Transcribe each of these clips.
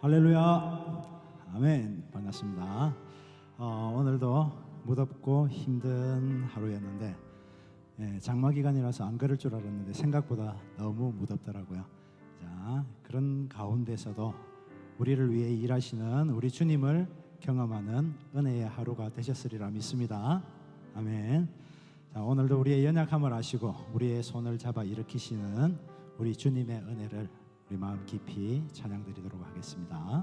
할렐루야, 아멘. 반갑습니다. 오늘도 무덥고 힘든 하루였는데 장마 기간이라서 안 그럴 줄 알았는데 생각보다 너무 무덥더라고요. 자, 그런 가운데서도 우리를 위해 일하시는 우리 주님을 경험하는 은혜의 하루가 되셨으리라 믿습니다. 아멘. 자, 오늘도 우리의 연약함을 아시고 우리의 손을 잡아 일으키시는 우리 주님의 은혜를 우리 마음 깊이 찬양드리도록 하겠습니다.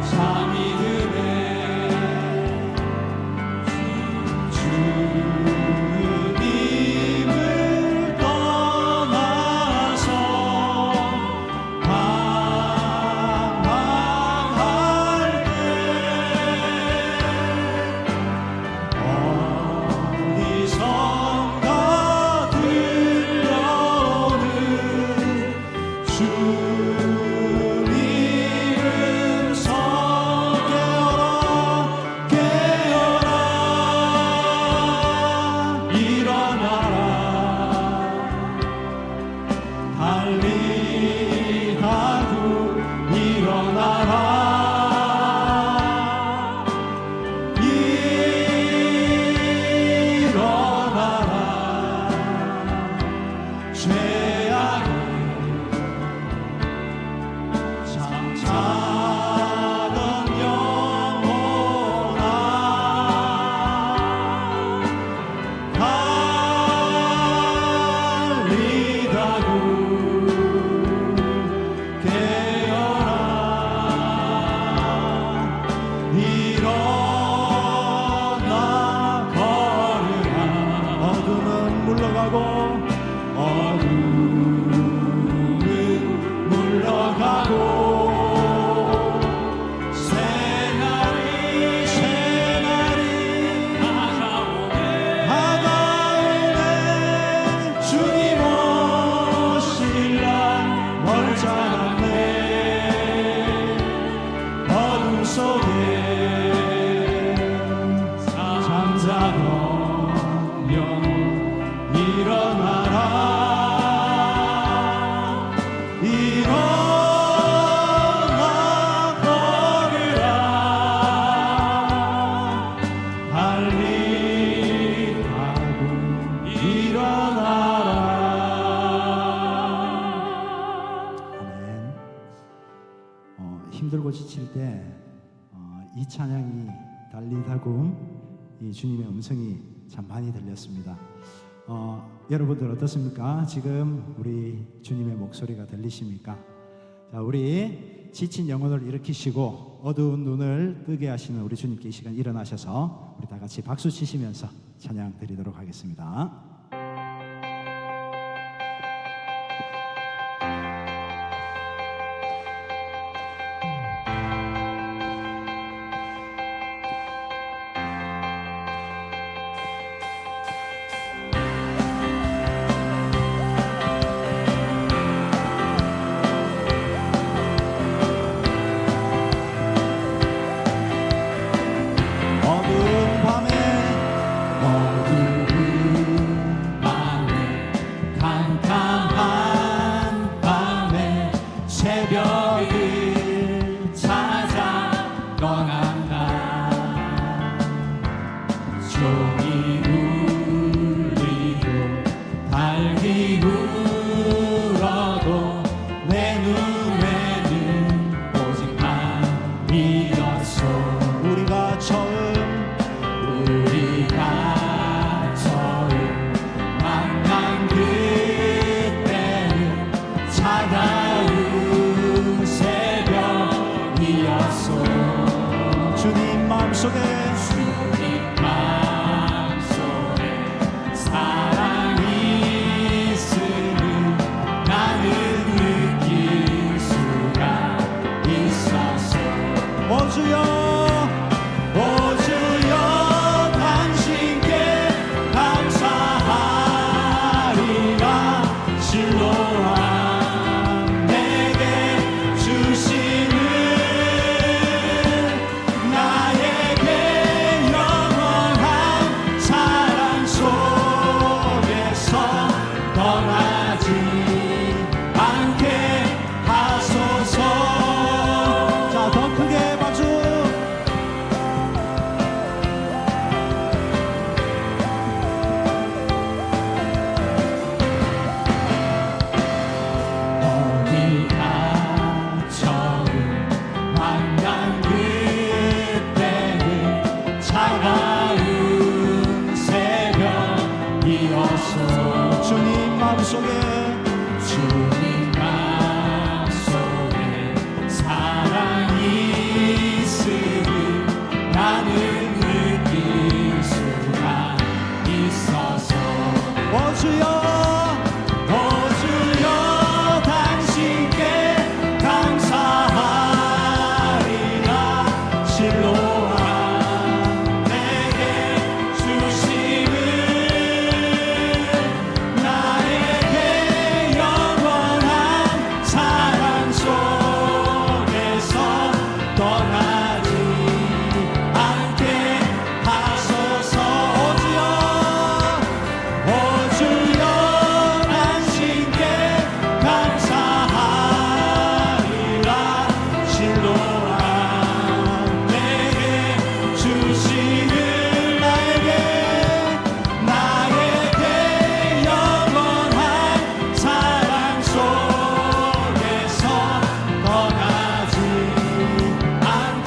잠이 드네 주 마음속에 잠자던 영혼 일어나라 일어나 걸으라 달리 가고 일어나라. 아멘. 힘들고 지칠 때 이 찬양이 달리다금 이 주님의 음성이 참 많이 들렸습니다. 여러분들 어떻습니까? 지금 우리 주님의 목소리가 들리십니까? 자, 우리 지친 영혼을 일으키시고 어두운 눈을 뜨게 하시는 우리 주님께 이 시간 일어나셔서 우리 다 같이 박수 치시면서 찬양 드리도록 하겠습니다. 주님 마음속에 사랑이 있음을 나는 느낄 수가 있어서 오 주여 당신께 감사하리라. 실로와 내게 주시는 나에게 영원한 사랑 속에서 떠나지 않게 하소서. 자, 더 크게 박수. 어디가 처음 만난 그때는 차가운 새벽이었어. 주님 마음속에 주님 마음속에 사랑이 있음을 나는 느낄 수가 있어서 오 주여 당신께 감사하리라. 실로와 내게 주심을 나에게 영원한 사랑 속에서 떠나지 않게 하소서. 오 주여 당신께 감사하리라. 실로와 내게 주시는 나에게 영원한 사랑 속에서 떠나지 않게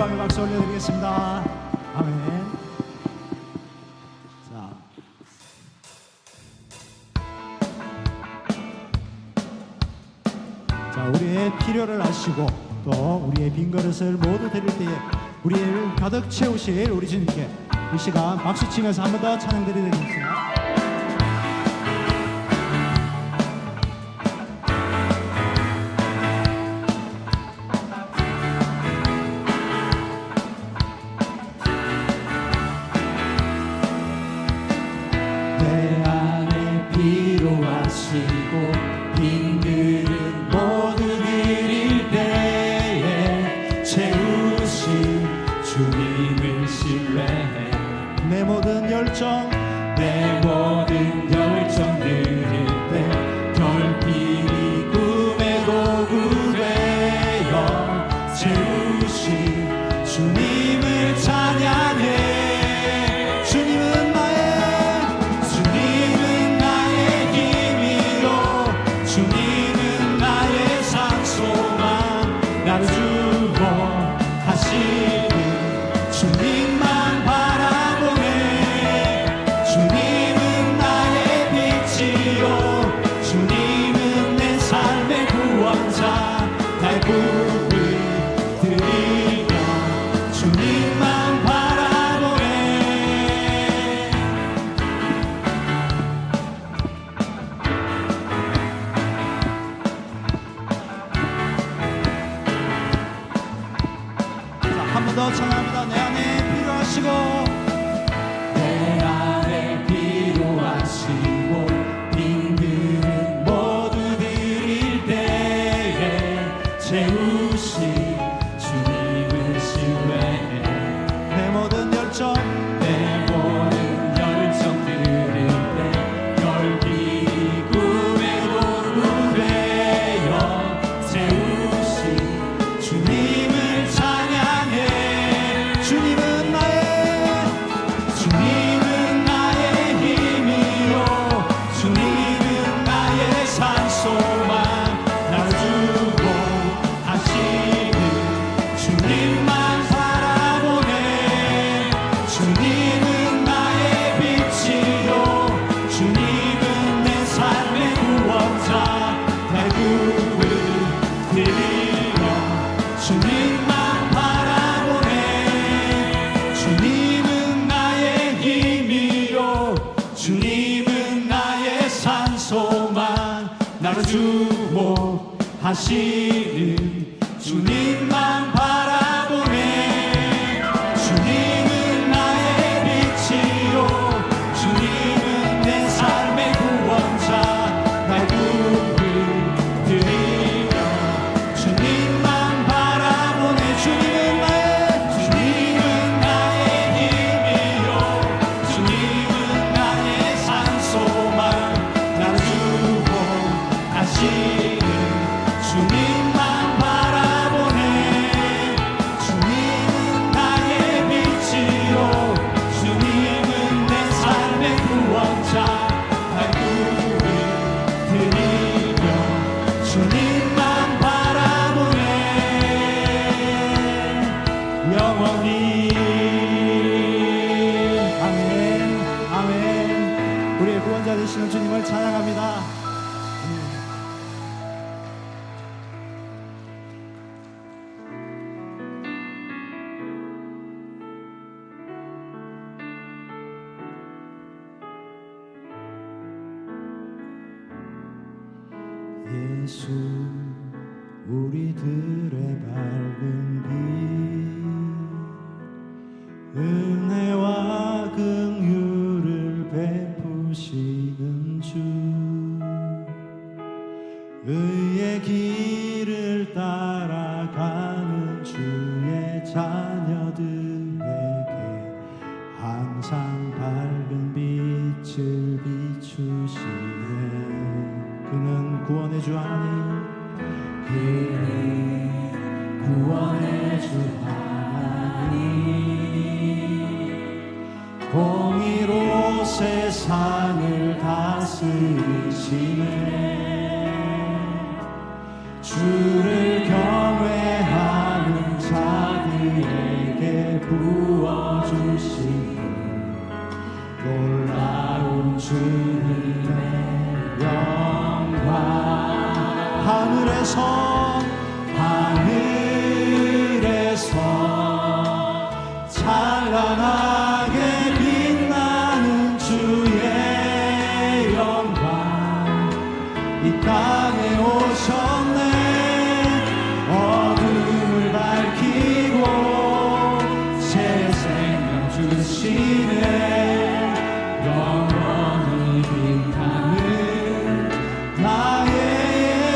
영광의 박수 올려드리겠습니다. 아멘. 자, 우리의 필요를 아시고 또 우리의 빈 그릇을 모두 드릴 때에 우리를 가득 채우실 우리 주님께 이 시간 박수 치면서 한 번 더 찬양 드리겠습니다. 내 안에 필요하시고 빈 그릇 모두 드릴 때에 채우신 주님을 신뢰해 내 모든 열정 내 모든 열정 드릴 때 결핍이 꿈의 도구 되어 채우신 주님을 찬양해 주님은 나의 힘이요 주님은 나의 산소만 나를 주목하시는 주님만 바라보네 주님은 나의 빛이요 주님은 내 삶의 구원자 나의 부를 드리며 주님만 바라보네 한 번 더 찬양합니다. 내 안에 필요하시고 내 안에 필요하시고 빈 그릇 모두 드릴 때에 채우신 주님을 신뢰해 내 모든 열정 내 모든 열정 드릴 때 결핍이 꿈의 도구 되어 채우신 주님을 찬양해 주님은 나의 힘이요 주님은 나의 산소만 나를 주목하시는 주님만 바라보네 주님은 나의 빛이요 주님은 내 삶의 구원자 내 구을 드리며 주님만 바라보네 주님은 나의 힘이요 주님은 나의 산소만 나를 주목하시는 주님만 바라보네 주님은 나의 빛이요 주님은 내 삶의 구원자 나의 구을 드리며 주님만 바라보네 주님은 나의 힘이요 주님은 나의 산소만 나를 주목하시는 주님만 바라보네 주님은 나의 빛이요 주님은 내 삶의 구원자 나의 구을 드리며 주님만 바라보네 영원히 아멘 아멘. 우리의 구원자 되시는 주님을 찬양합니다. 예수 우리들의 밝은 빛 은혜와 긍휼을 베푸시는 주 의의 길을 따라가는 주의 자녀들에게 항상 밝은 빛을 비추시네 그는 구원의 주 하나님 그는 구원의 주 하나님 공의로 세상을 다스리시네 주를 경외하는 자들의 내게 부어주시는 놀라운 주님의 영광 하늘에서 찬란하게 빛나는 주의 영광 이 땅에 오셨네 어둠을 밝히고 새 생명 주시네 영원히 빛나는 나의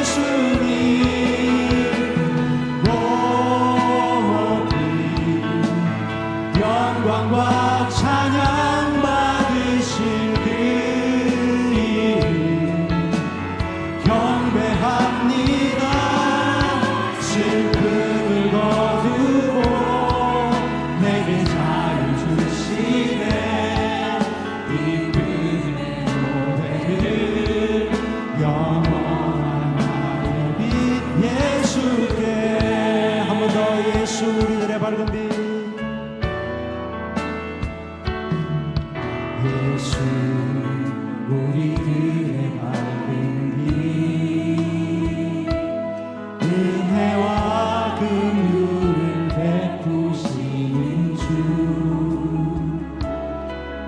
예수님 높이 영광과 찬양 받으실 그 이름 경배합니다 슬픔을 거두고 내게 자유 주시네 이끄는 노래를 영원한 나의 빛 예수께 한 번 더 예수 우리들의 밝은 빛 예수 우리들의 밝은 빛 은혜와 긍휼을 베푸시는 주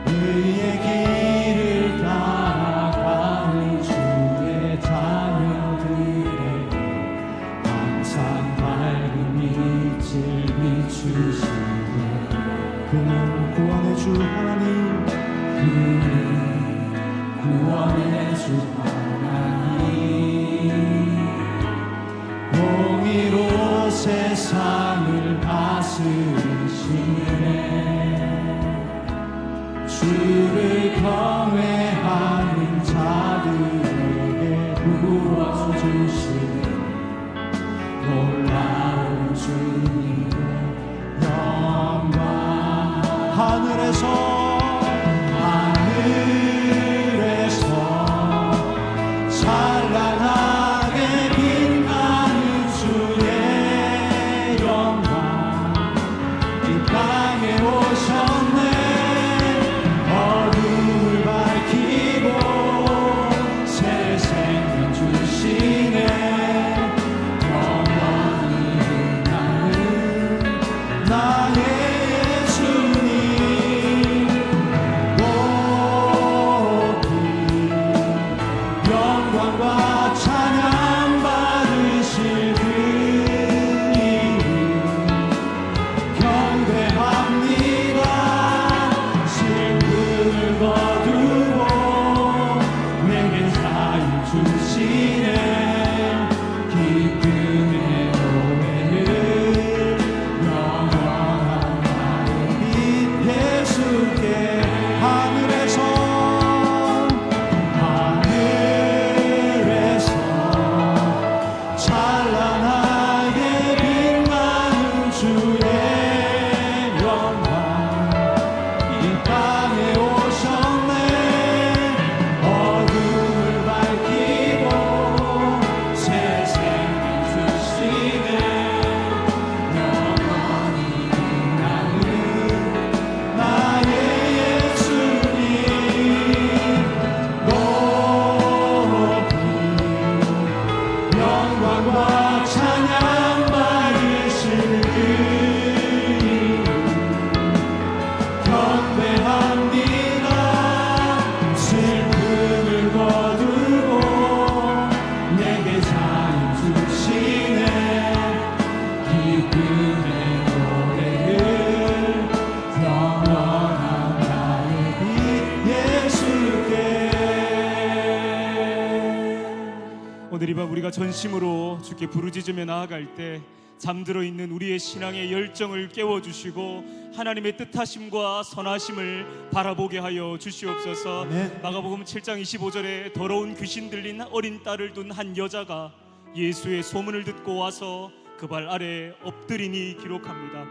의의 길을 따라가는 주의 자녀들에게 항상 밝은 빛을 비추시네 그는 구원의 주 하나님 구원의 주 하나님 공의로 세상을 다스리시네 주를 경외하는 자들에게 부어주시는 놀라운 주님의 영광 하늘에서 찬란하게 빛나는 주의 영광 이 땅에 오셨네 어둠을 밝히고 새 생명 주시네 영원히 빛나는 나의 예수님 영광과 찬양 받으실 그 이름 경배합니다 슬픔을 거두고 내게 자유 주시네 기쁨의 노래를 영원한 나의 빛 예수께 하늘에서 찬란하게 빛나는 주의 영광 이 땅에 오셨네 어둠을 밝히고 새 생명 주시네 영원히 빛나는 나의 예수님 높이 영광과 찬양 받으실 그 이름 경배합니다 슬픔을 거두고 내게 자유 주시네 기쁨의 노래를 영원한 나의 빛 예수께 오늘 이 밤 우리가 전심으로 주께 부르짖으며 나아갈 때 잠들어 있는 우리의 신앙의 열정을 깨워주시고 하나님의 뜻하심과 선하심을 바라보게 하여 주시옵소서. 아멘. 마가복음 7장 25절에 더러운 귀신 들린 어린 딸을 둔 한 여자가 예수의 소문을 듣고 와서 그 발 아래 엎드리니 기록합니다.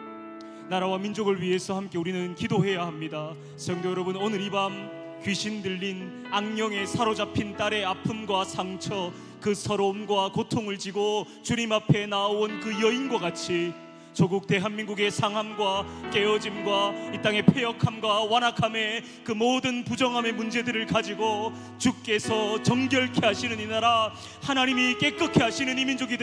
나라와 민족을 위해서 함께 우리는 기도해야 합니다. 성도 여러분, 오늘 이 밤 귀신 들린 악령에 사로잡힌 딸의 아픔과 상처, 그 서러움과 고통을 지고 주님 앞에 나온 그 여인과 같이 조국 대한민국의 상함과 깨어짐과 이 땅의 폐역함과 완악함의 그 모든 부정함의 문제들을 가지고 주께서 정결케 하시는 이 나라, 하나님이 깨끗게 하시는 이 민족이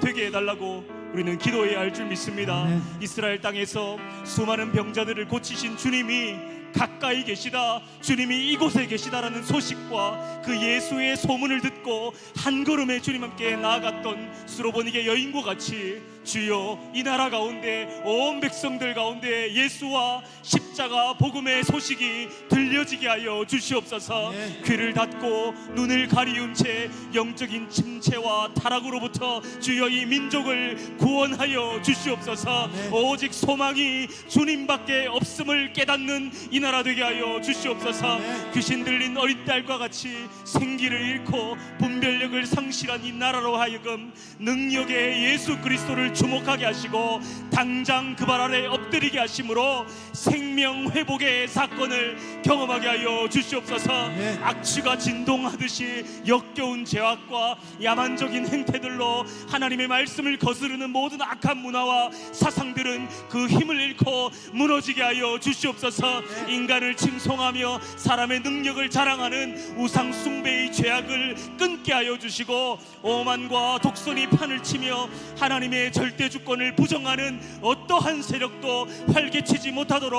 되게 해달라고 우리는 기도해야 할 줄 믿습니다. 이스라엘 땅에서 수많은 병자들을 고치신 주님이 가까이 계시다, 주님이 이곳에 계시다라는 소식과 그 예수의 소문을 듣고 한 걸음에 주님 함께 나아갔던 수로보니게 여인과 같이 주여 이 나라 가운데 온 백성들 가운데 예수와 십자가 복음의 소식이 들려지게 하여 주시옵소서. 귀를 닫고 눈을 가리운 채 영적인 침체와 타락으로부터 주여 이 민족을 구원하여 주시옵소서. 오직 소망이 주님밖에 없음을 깨닫는 이 나라 되게 하여 주시옵소서. 귀신 들린 어린 딸과 같이 생기를 잃고 분별력을 상실한 이 나라로 하여금 능력의 예수 그리스도를 주목하게 하시고 당장 그 발 아래 엎드리게 하심으로 생명 회복의 사건을 경험하게 하여 주시옵소서. 악취가 진동하듯이 역겨운 죄악과 야만적인 행태들로 하나님의 말씀을 거스르는 모든 악한 문화와 사상들은 그 힘을 잃고 무너지게 하여 주시옵소서. 인간을 칭송하며 사람의 능력을 자랑하는 우상 숭배의 죄악을 끊게 하여 주시고 오만과 독선이 판을 치며 하나님의 절대 주권을 부정하는 어떠한 세력도 활개치지 못하도록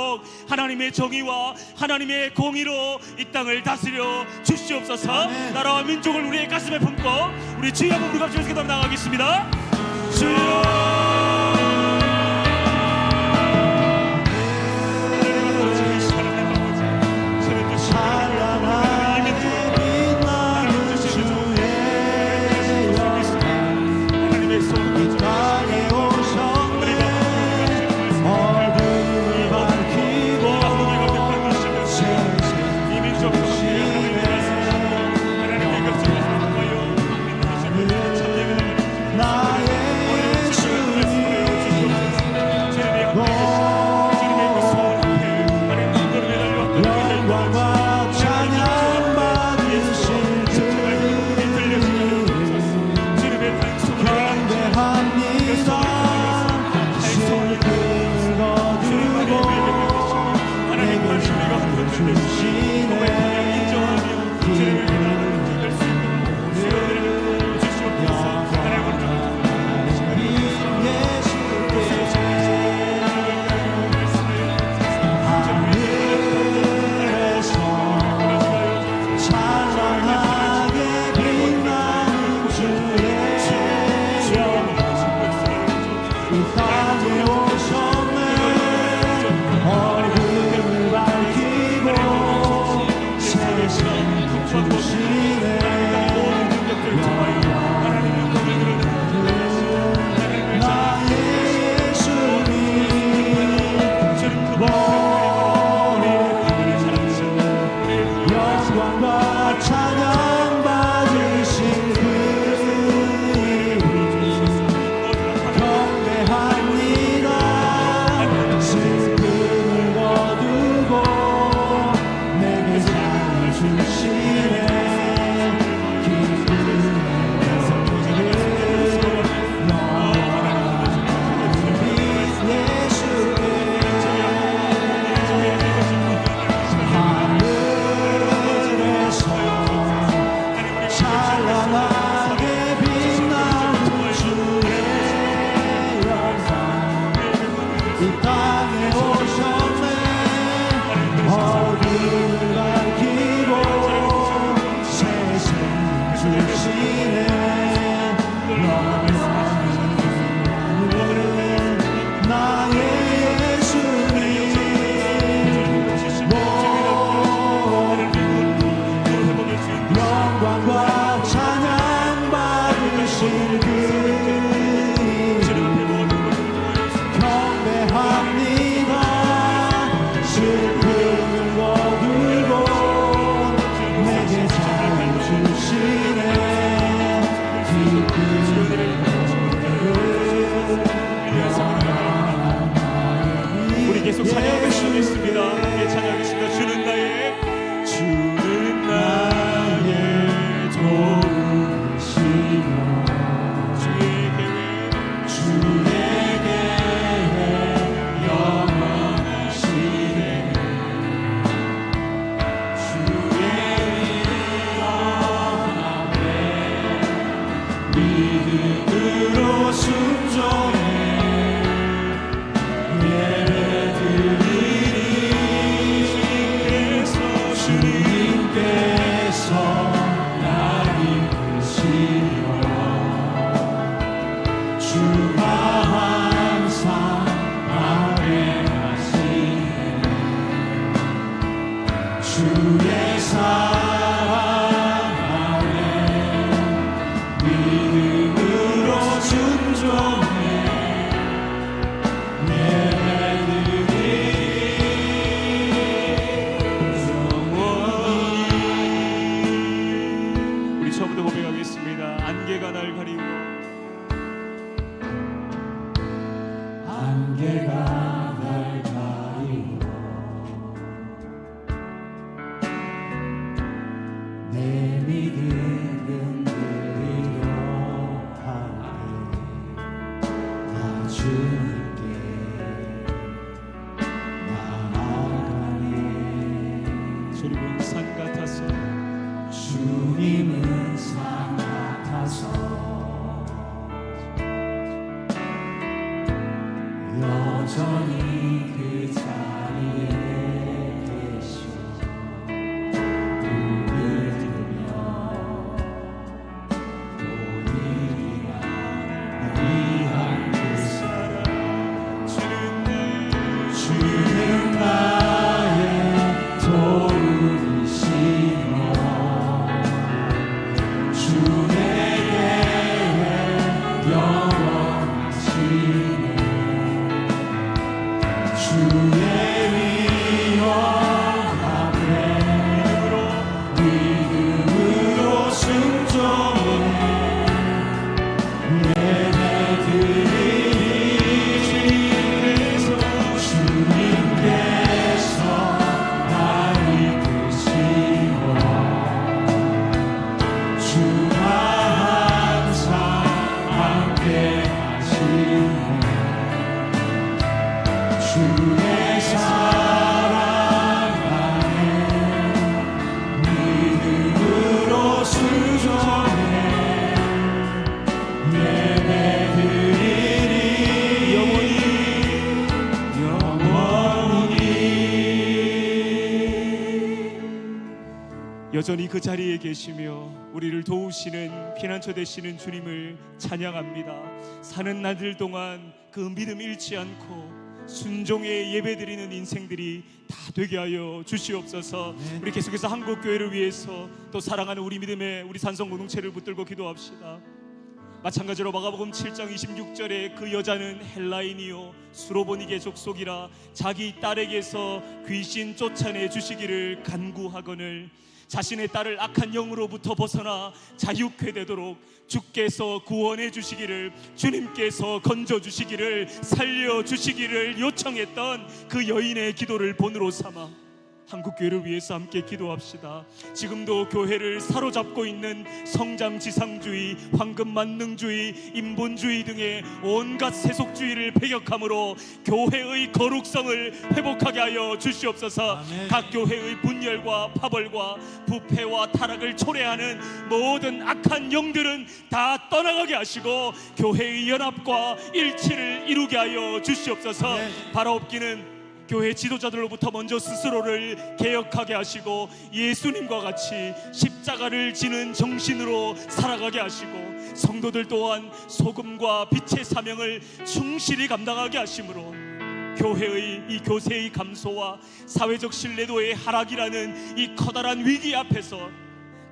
하나님의 정의와 하나님의 공의로 이 땅을 다스려 주시옵소서. 나라와 민족을 우리의 가슴에 품고 우리 주여 한번 부르짖으면서 기도하며 나가겠습니다. 주여 계속 찬양할 수 있습니다. 함께 찬양하겠습니다. 주는 나의 도우시며 주의 계획 주님은 산 같아서 주님은 산 같아서 여전히 그 자리에 계시오. 눈을 뜨면 오늘이라 위한 그 사랑 주는 나의 도움이시며 주 내게 영원하시네. 주의 위엄 앞에 믿음으로 순종해 예배드리리. 주님께서 날 이끄시고 주와 항상 함께 하시네. 주의 사랑 안에 믿음으로 순종해 예배드리리. 영원히 여전히 그 자리에 계시며 우리를 도우시는 피난처 되시는 주님을 찬양합니다. 사는 날들 동안 그 믿음 잃지 않고 순종의 예배드리는 인생들이 다 되게 하여 주시옵소서. 우리 계속해서 한국교회를 위해서 또 사랑하는 우리 믿음의 우리 산성 공동체를 붙들고 기도합시다. 마찬가지로 마가복음 7장 26절에 그 여자는 헬라인이요 수로보니게 족속이라 자기 딸에게서 귀신 쫓아내 주시기를 간구하거늘 자신의 딸을 악한 영으로부터 벗어나 자유케 되도록 주께서 구원해 주시기를, 주님께서 건져 주시기를, 살려 주시기를 요청했던 그 여인의 기도를 본으로 삼아 한국교회를 위해서 함께 기도합시다. 지금도 교회를 사로잡고 있는 성장지상주의, 황금만능주의, 인본주의 등의 온갖 세속주의를 배격함으로 교회의 거룩성을 회복하게 하여 주시옵소서. 아멘. 각 교회의 분열과 파벌과 부패와 타락을 초래하는 모든 악한 영들은 다 떠나가게 하시고 교회의 연합과 일치를 이루게 하여 주시옵소서. 아멘. 바라옵기는 교회 지도자들로부터 먼저 스스로를 개혁하게 하시고 예수님과 같이 십자가를 지는 정신으로 살아가게 하시고 성도들 또한 소금과 빛의 사명을 충실히 감당하게 하심으로 교회의 이 교세의 감소와 사회적 신뢰도의 하락이라는 이 커다란 위기 앞에서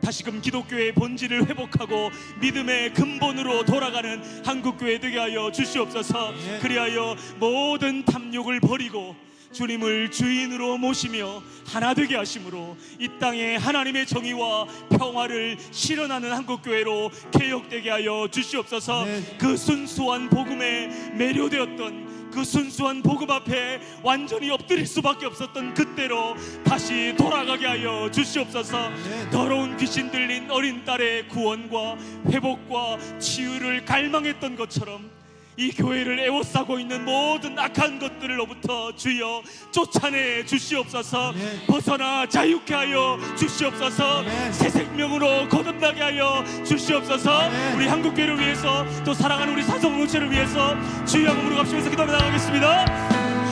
다시금 기독교의 본질을 회복하고 믿음의 근본으로 돌아가는 한국교회 되게 하여 주시옵소서. 그리하여 모든 탐욕을 버리고 주님을 주인으로 모시며 하나 되게 하심으로 이 땅에 하나님의 정의와 평화를 실현하는 한국교회로 개혁되게 하여 주시옵소서. 그 순수한 복음에 매료되었던 그 순수한 복음 앞에 완전히 엎드릴 수밖에 없었던 그때로 다시 돌아가게 하여 주시옵소서. 더러운 귀신 들린 어린 딸의 구원과 회복과 치유를 갈망했던 것처럼 이 교회를 에워싸고 있는 모든 악한 것들로부터 주여 쫓아내 주시옵소서. 벗어나 자유케 하여 주시옵소서. 새 생명으로 거듭나게 하여 주시옵소서. 우리 한국교회를 위해서 또 사랑하는 우리 사성공동체를 위해서 주여 한번 부르갑시면서 기도하며 나가겠습니다.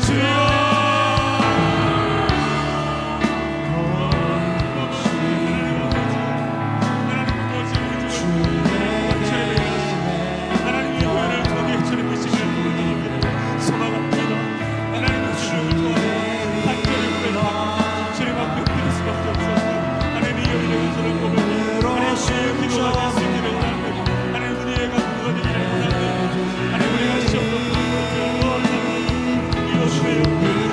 주여 주님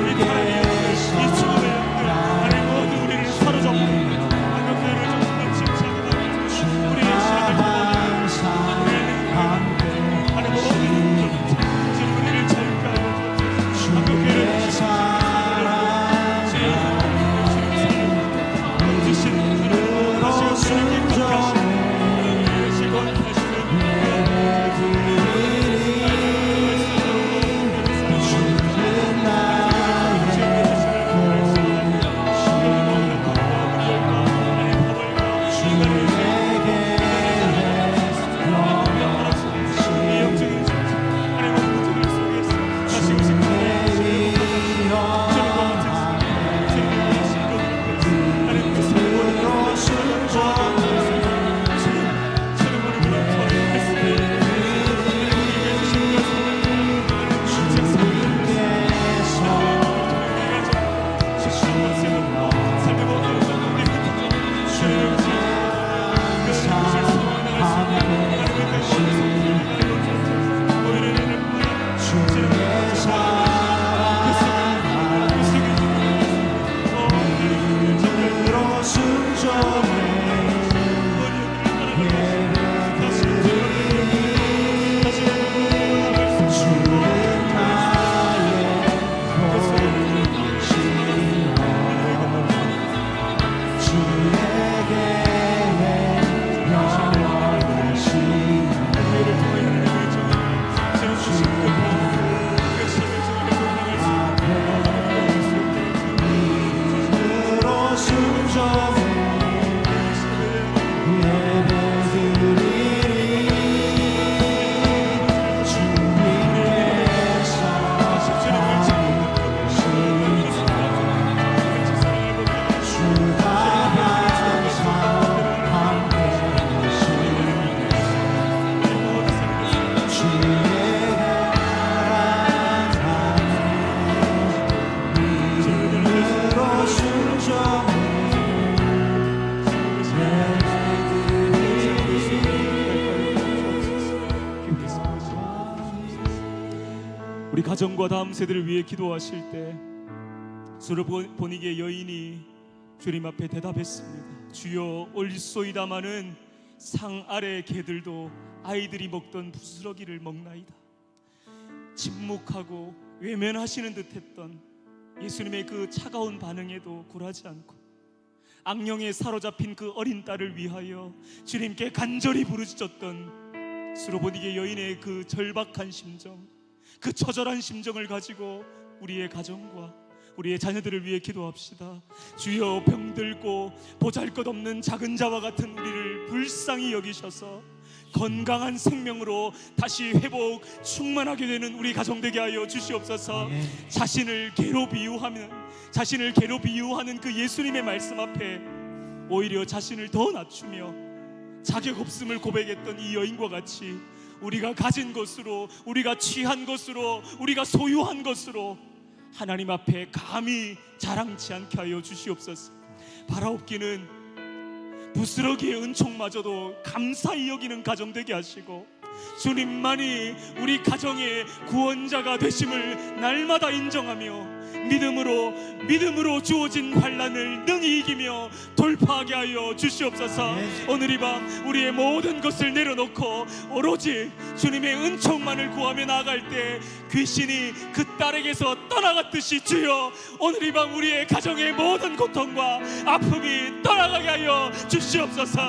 가정과 다음 세대를 위해 기도하실 때 수르보니게 여인이 주님 앞에 대답했습니다. 주여 올소이다마는 상 아래 개들도 아이들이 먹던 부스러기를 먹나이다. 침묵하고 외면하시는 듯했던 예수님의 그 차가운 반응에도 굴하지 않고 악령에 사로잡힌 그 어린 딸을 위하여 주님께 간절히 부르짖었던 수르보니게 여인의 그 절박한 심정, 그 처절한 심정을 가지고 우리의 가정과 우리의 자녀들을 위해 기도합시다. 주여 병들고 보잘것없는 작은 자와 같은 우리를 불쌍히 여기셔서 건강한 생명으로 다시 회복 충만하게 되는 우리 가정 되게 하여 주시옵소서. 자신을 개로 비유하는 그 예수님의 말씀 앞에 오히려 자신을 더 낮추며 자격 없음을 고백했던 이 여인과 같이 우리가 가진 것으로, 우리가 취한 것으로, 우리가 소유한 것으로 하나님 앞에 감히 자랑치 않게 하여 주시옵소서. 바라옵기는 부스러기의 은총마저도 감사히 여기는 가정 되게 하시고 주님만이 우리 가정의 구원자가 되심을 날마다 인정하며 믿음으로 주어진 환난을 능히 이기며 돌파하게 하여 주시옵소서. 오늘 이 밤 우리의 모든 것을 내려놓고 오로지 주님의 은총만을 구하며 나아갈 때 귀신이 그 딸에게서 떠나갔듯이 주여 오늘 이 밤 우리의 가정의 모든 고통과 아픔이 떠나가게 하여 주시옵소서.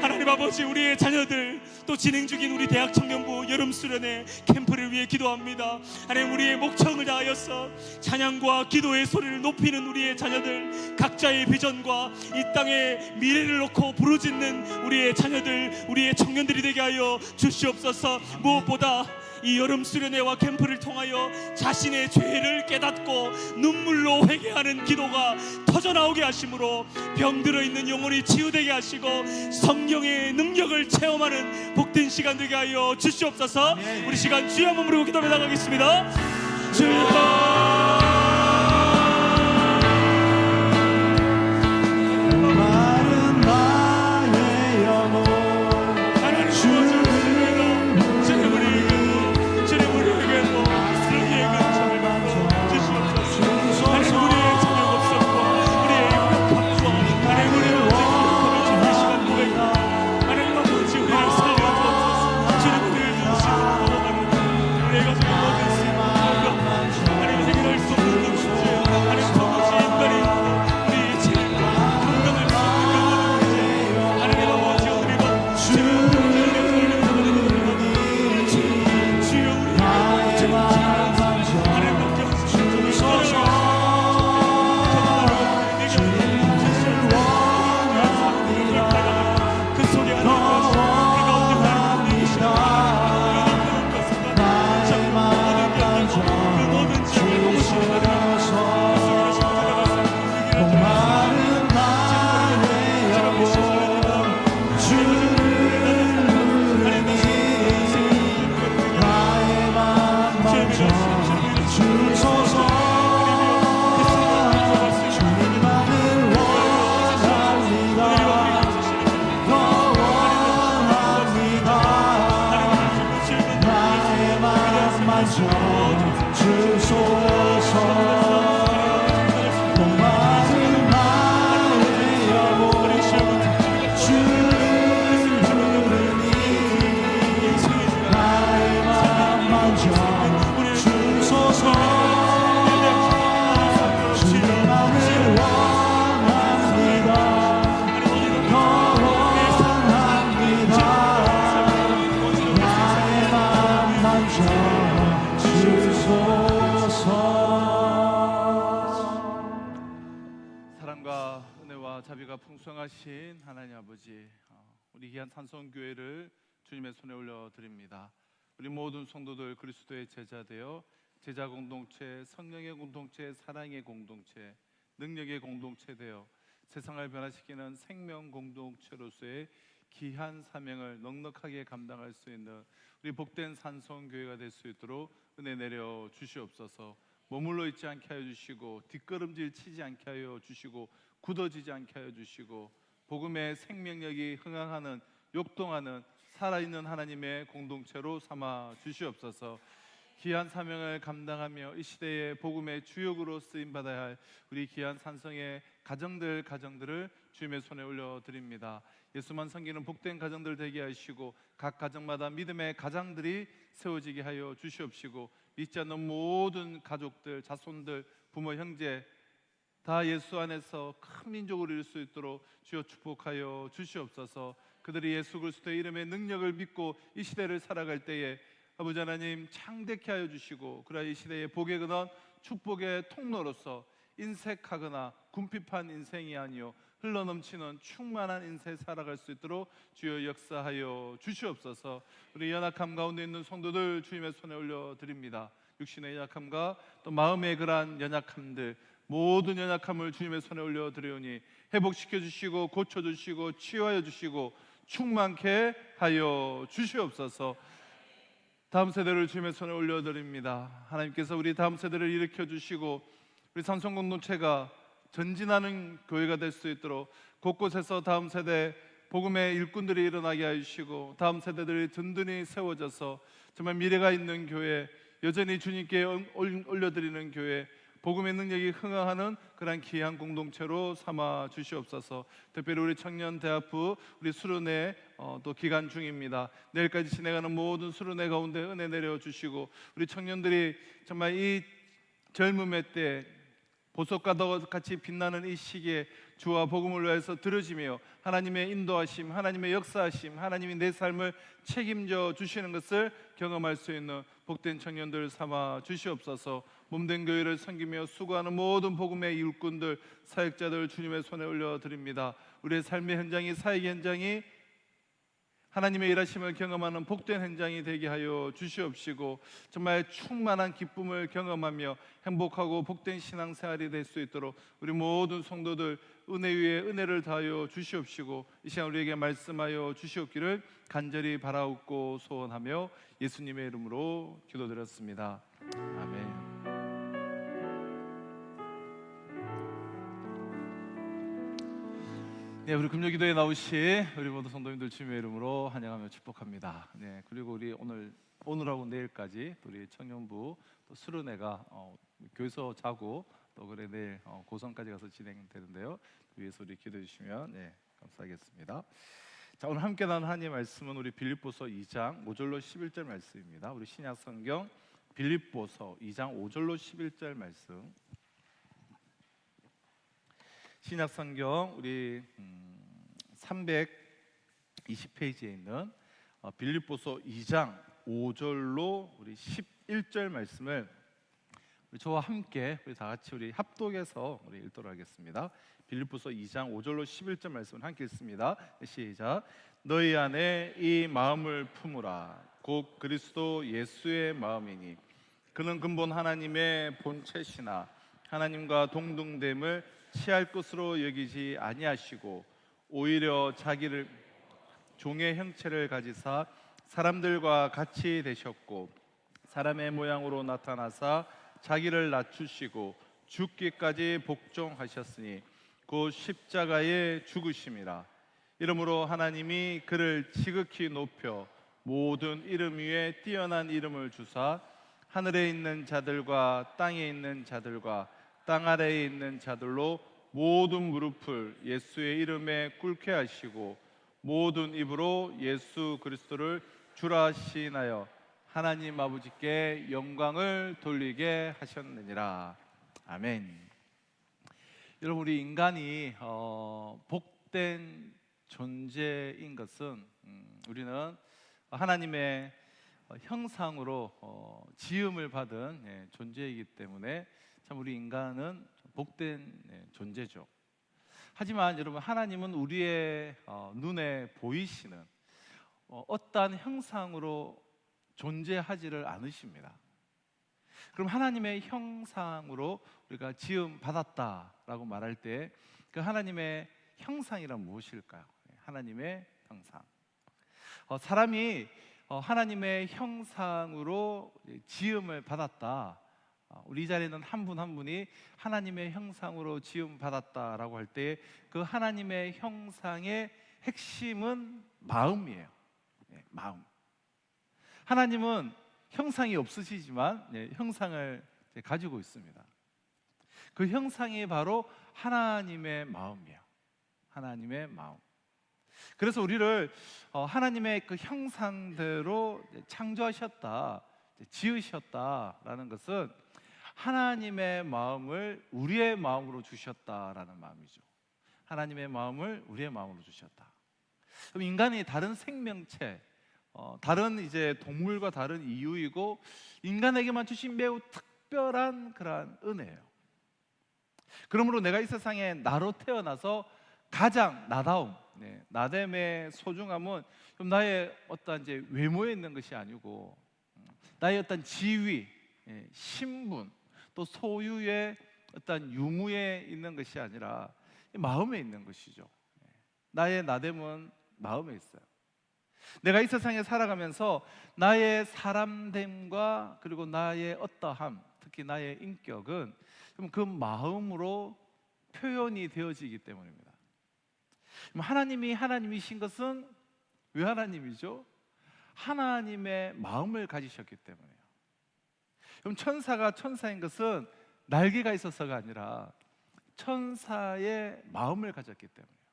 하나님 아버지, 우리의 자녀들 또 진행 중인 우리 대학 청년부 여름 수련회 캠프를 위해 기도합니다. 하나님, 우리의 목청을 다하여서 찬양과 기도의 소리를 높이는 우리의 자녀들, 각자의 비전과 이 땅의 미래를 놓고 부르짖는 우리의 자녀들, 우리의 청년들이 되게 하여 주시옵소서. 무엇보다 이 여름 수련회와 캠프를 통하여 자신의 죄를 깨닫고 눈물로 회개하는 기도가 터져나오게 하심으로 병들어 있는 영혼이 치유되게 하시고 성령의 능력을 체험하는 복된 시간 되게 하여 주시옵소서. 우리 시간 주여 한번 부르고 기도해 나가겠습니다. 주여 사랑과 은혜와 자비가 풍성하신 하나님 아버지, 우리 귀한 산성교회를 주님의 손에 올려드립니다. 우리 모든 성도들 그리스도의 제자 되어 제자 공동체, 성령의 공동체, 사랑의 공동체, 능력의 공동체 되어 세상을 변화시키는 생명 공동체로서의 귀한 사명을 넉넉하게 감당할 수 있는 우리 복된 산성교회가 될 수 있도록 은혜 내려 주시옵소서. 머물러 있지 않게 하여 주시고 뒷걸음질 치지 않게 하여 주시고 굳어지지 않게 하여 주시고 복음의 생명력이 흥황하는, 욕동하는 살아있는 하나님의 공동체로 삼아 주시옵소서. 귀한 사명을 감당하며 이 시대의 복음의 주역으로 쓰임 받아야 할 우리 귀한 산성의 가정들을 주님의 손에 올려드립니다. 예수만 섬기는 복된 가정들 되게 하시고 각 가정마다 믿음의 가장들이 세워지게 하여 주시옵시고 믿지 않는 모든 가족들, 자손들, 부모, 형제 다 예수 안에서 큰 민족을 이룰 수 있도록 주여 축복하여 주시옵소서. 그들이 예수 그리스도의 이름의 능력을 믿고 이 시대를 살아갈 때에 아버지 하나님 창대케 하여 주시고 그러나 이 시대의 복의 근원 축복의 통로로서 인색하거나 궁핍한 인생이 아니요 흘러넘치는 충만한 인생 살아갈 수 있도록 주여 역사하여 주시옵소서. 우리 연약함 가운데 있는 성도들 주님의 손에 올려드립니다. 육신의 연약함과 또 마음의 그러한 연약함들 모든 연약함을 주님의 손에 올려드리오니 회복시켜 주시고 고쳐주시고 치유하여 주시고 충만케 하여 주시옵소서. 다음 세대를 주님의 손에 올려드립니다. 하나님께서 우리 다음 세대를 일으켜 주시고 우리 산성 공동체가 전진하는 교회가 될 수 있도록 곳곳에서 다음 세대 복음의 일꾼들이 일어나게 해주시고 다음 세대들이 든든히 세워져서 정말 미래가 있는 교회, 여전히 주님께 올려드리는 교회, 복음의 능력이 흥황하는 그런 귀한 공동체로 삼아 주시옵소서. 특별히 우리 청년 대학부 우리 수련회 또 기간 중입니다. 내일까지 진행하는 모든 수련회 가운데 은혜 내려 주시고 우리 청년들이 정말 이 젊음의 때 보석과 같이 빛나는 이 시기에 주와 복음을 위해서 들어지며 하나님의 인도하심, 하나님의 역사하심, 하나님이 내 삶을 책임져 주시는 것을 경험할 수 있는 복된 청년들 삼아 주시옵소서. 몸된 교회를 섬기며 수고하는 모든 복음의 일꾼들, 사역자들 주님의 손에 올려드립니다. 우리의 삶의 현장이, 사역의 현장이 하나님의 일하심을 경험하는 복된 현장이 되게 하여 주시옵시고 정말 충만한 기쁨을 경험하며 행복하고 복된 신앙생활이 될 수 있도록 우리 모든 성도들 은혜 위에 은혜를 더하여 주시옵시고 이 시간 우리에게 말씀하여 주시옵기를 간절히 바라옵고 소원하며 예수님의 이름으로 기도드렸습니다. 아멘. 네, 우리 금요기도에 나오신 우리 모든 성도님들 주님의 이름으로 환영하며 축복합니다. 네, 그리고 우리 오늘하고 내일까지 우리 청년부 또 수련회가 교회에서 자고 또 그래 내일 고성까지 가서 진행되는데요. 위에서 우리 기도해 주시면 네, 감사하겠습니다. 자, 오늘 함께 나눈 하나님의 말씀은 우리 빌립보서 2장 5절로 11절 말씀입니다. 우리 신약 성경 빌립보서 2장 5절로 11절 말씀. 신약 성경 우리 320페이지에 있는 빌립보서 2장 5절로 우리 11절 말씀을 우리 저와 함께 우리 다 같이 우리 합독해서 우리 읽도록 하겠습니다. 빌립보서 2장 5절로 11절 말씀을 함께 읽습니다. 시작. 너희 안에 이 마음을 품으라. 곧 그리스도 예수의 마음이니 그는 근본 하나님의 본체시나 하나님과 동등됨을 취할 것으로 여기지 아니하시고 오히려 자기를 종의 형체를 가지사 사람들과 같이 되셨고 사람의 모양으로 나타나사 자기를 낮추시고 죽기까지 복종하셨으니 곧 십자가에 죽으심이라. 이러므로 하나님이 그를 지극히 높여 모든 이름 위에 뛰어난 이름을 주사 하늘에 있는 자들과 땅에 있는 자들과 땅 아래에 있는 자들로 모든 무릎을 예수의 이름에 꿇게 하시고 모든 입으로 예수 그리스도를 주라 시인하여 하나님 아버지께 영광을 돌리게 하셨느니라. 아멘. 여러분, 우리 인간이 복된 존재인 것은 우리는 하나님의 형상으로 지음을 받은 존재이기 때문에 참 우리 인간은 복된 존재죠. 하지만 여러분, 하나님은 우리의 눈에 보이시는 어떠한 형상으로 존재하지를 않으십니다. 그럼 하나님의 형상으로 우리가 지음 받았다라고 말할 때 그 하나님의 형상이란 무엇일까요? 하나님의 형상. 사람이 하나님의 형상으로 지음을 받았다. 우리 자리에는 한 분 한 분이 하나님의 형상으로 지음 받았다라고 할 때 그 하나님의 형상의 핵심은 마음이에요. 마음. 하나님은 형상이 없으시지만 형상을 가지고 있습니다. 그 형상이 바로 하나님의 마음이에요. 하나님의 마음. 그래서 우리를 하나님의 그 형상대로 창조하셨다, 지으셨다라는 것은 하나님의 마음을 우리의 마음으로 주셨다라는 마음이죠. 하나님의 마음을 우리의 마음으로 주셨다. 그럼 인간이 다른 생명체, 다른 이제 동물과 다른 이유이고 인간에게만 주신 매우 특별한 그러한 은혜예요. 그러므로 내가 이 세상에 나로 태어나서 가장 나다움, 나됨의 소중함은 나의 어떤 이제 외모에 있는 것이 아니고 나의 어떤 지위, 신분, 또 소유의 어떤 유무에 있는 것이 아니라 마음에 있는 것이죠. 나의 나됨은 마음에 있어요. 내가 이 세상에 살아가면서 나의 사람됨과 그리고 나의 어떠함, 특히 나의 인격은 그 마음으로 표현이 되어지기 때문입니다. 하나님이 하나님이신 것은 왜 하나님이죠? 하나님의 마음을 가지셨기 때문이에요. 그럼 천사가 천사인 것은 날개가 있어서가 아니라 천사의 마음을 가졌기 때문이에요.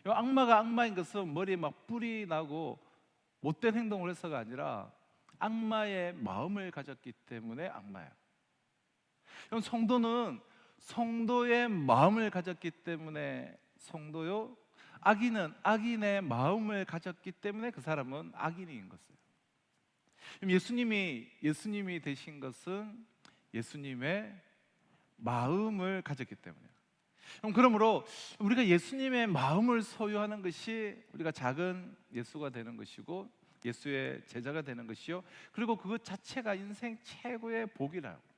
악마가 악마인 것은 머리에 막 뿔이 나고 못된 행동을 해서가 아니라 악마의 마음을 가졌기 때문에 악마예요. 그럼 성도는 성도의 마음을 가졌기 때문에 성도요, 악인은 악인의 마음을 가졌기 때문에 그 사람은 악인인 것이에요. 그럼 예수님이 되신 것은 예수님의 마음을 가졌기 때문이에요. 그러므로 우리가 예수님의 마음을 소유하는 것이 우리가 작은 예수가 되는 것이고 예수의 제자가 되는 것이요, 그리고 그것 자체가 인생 최고의 복이라는 거예요.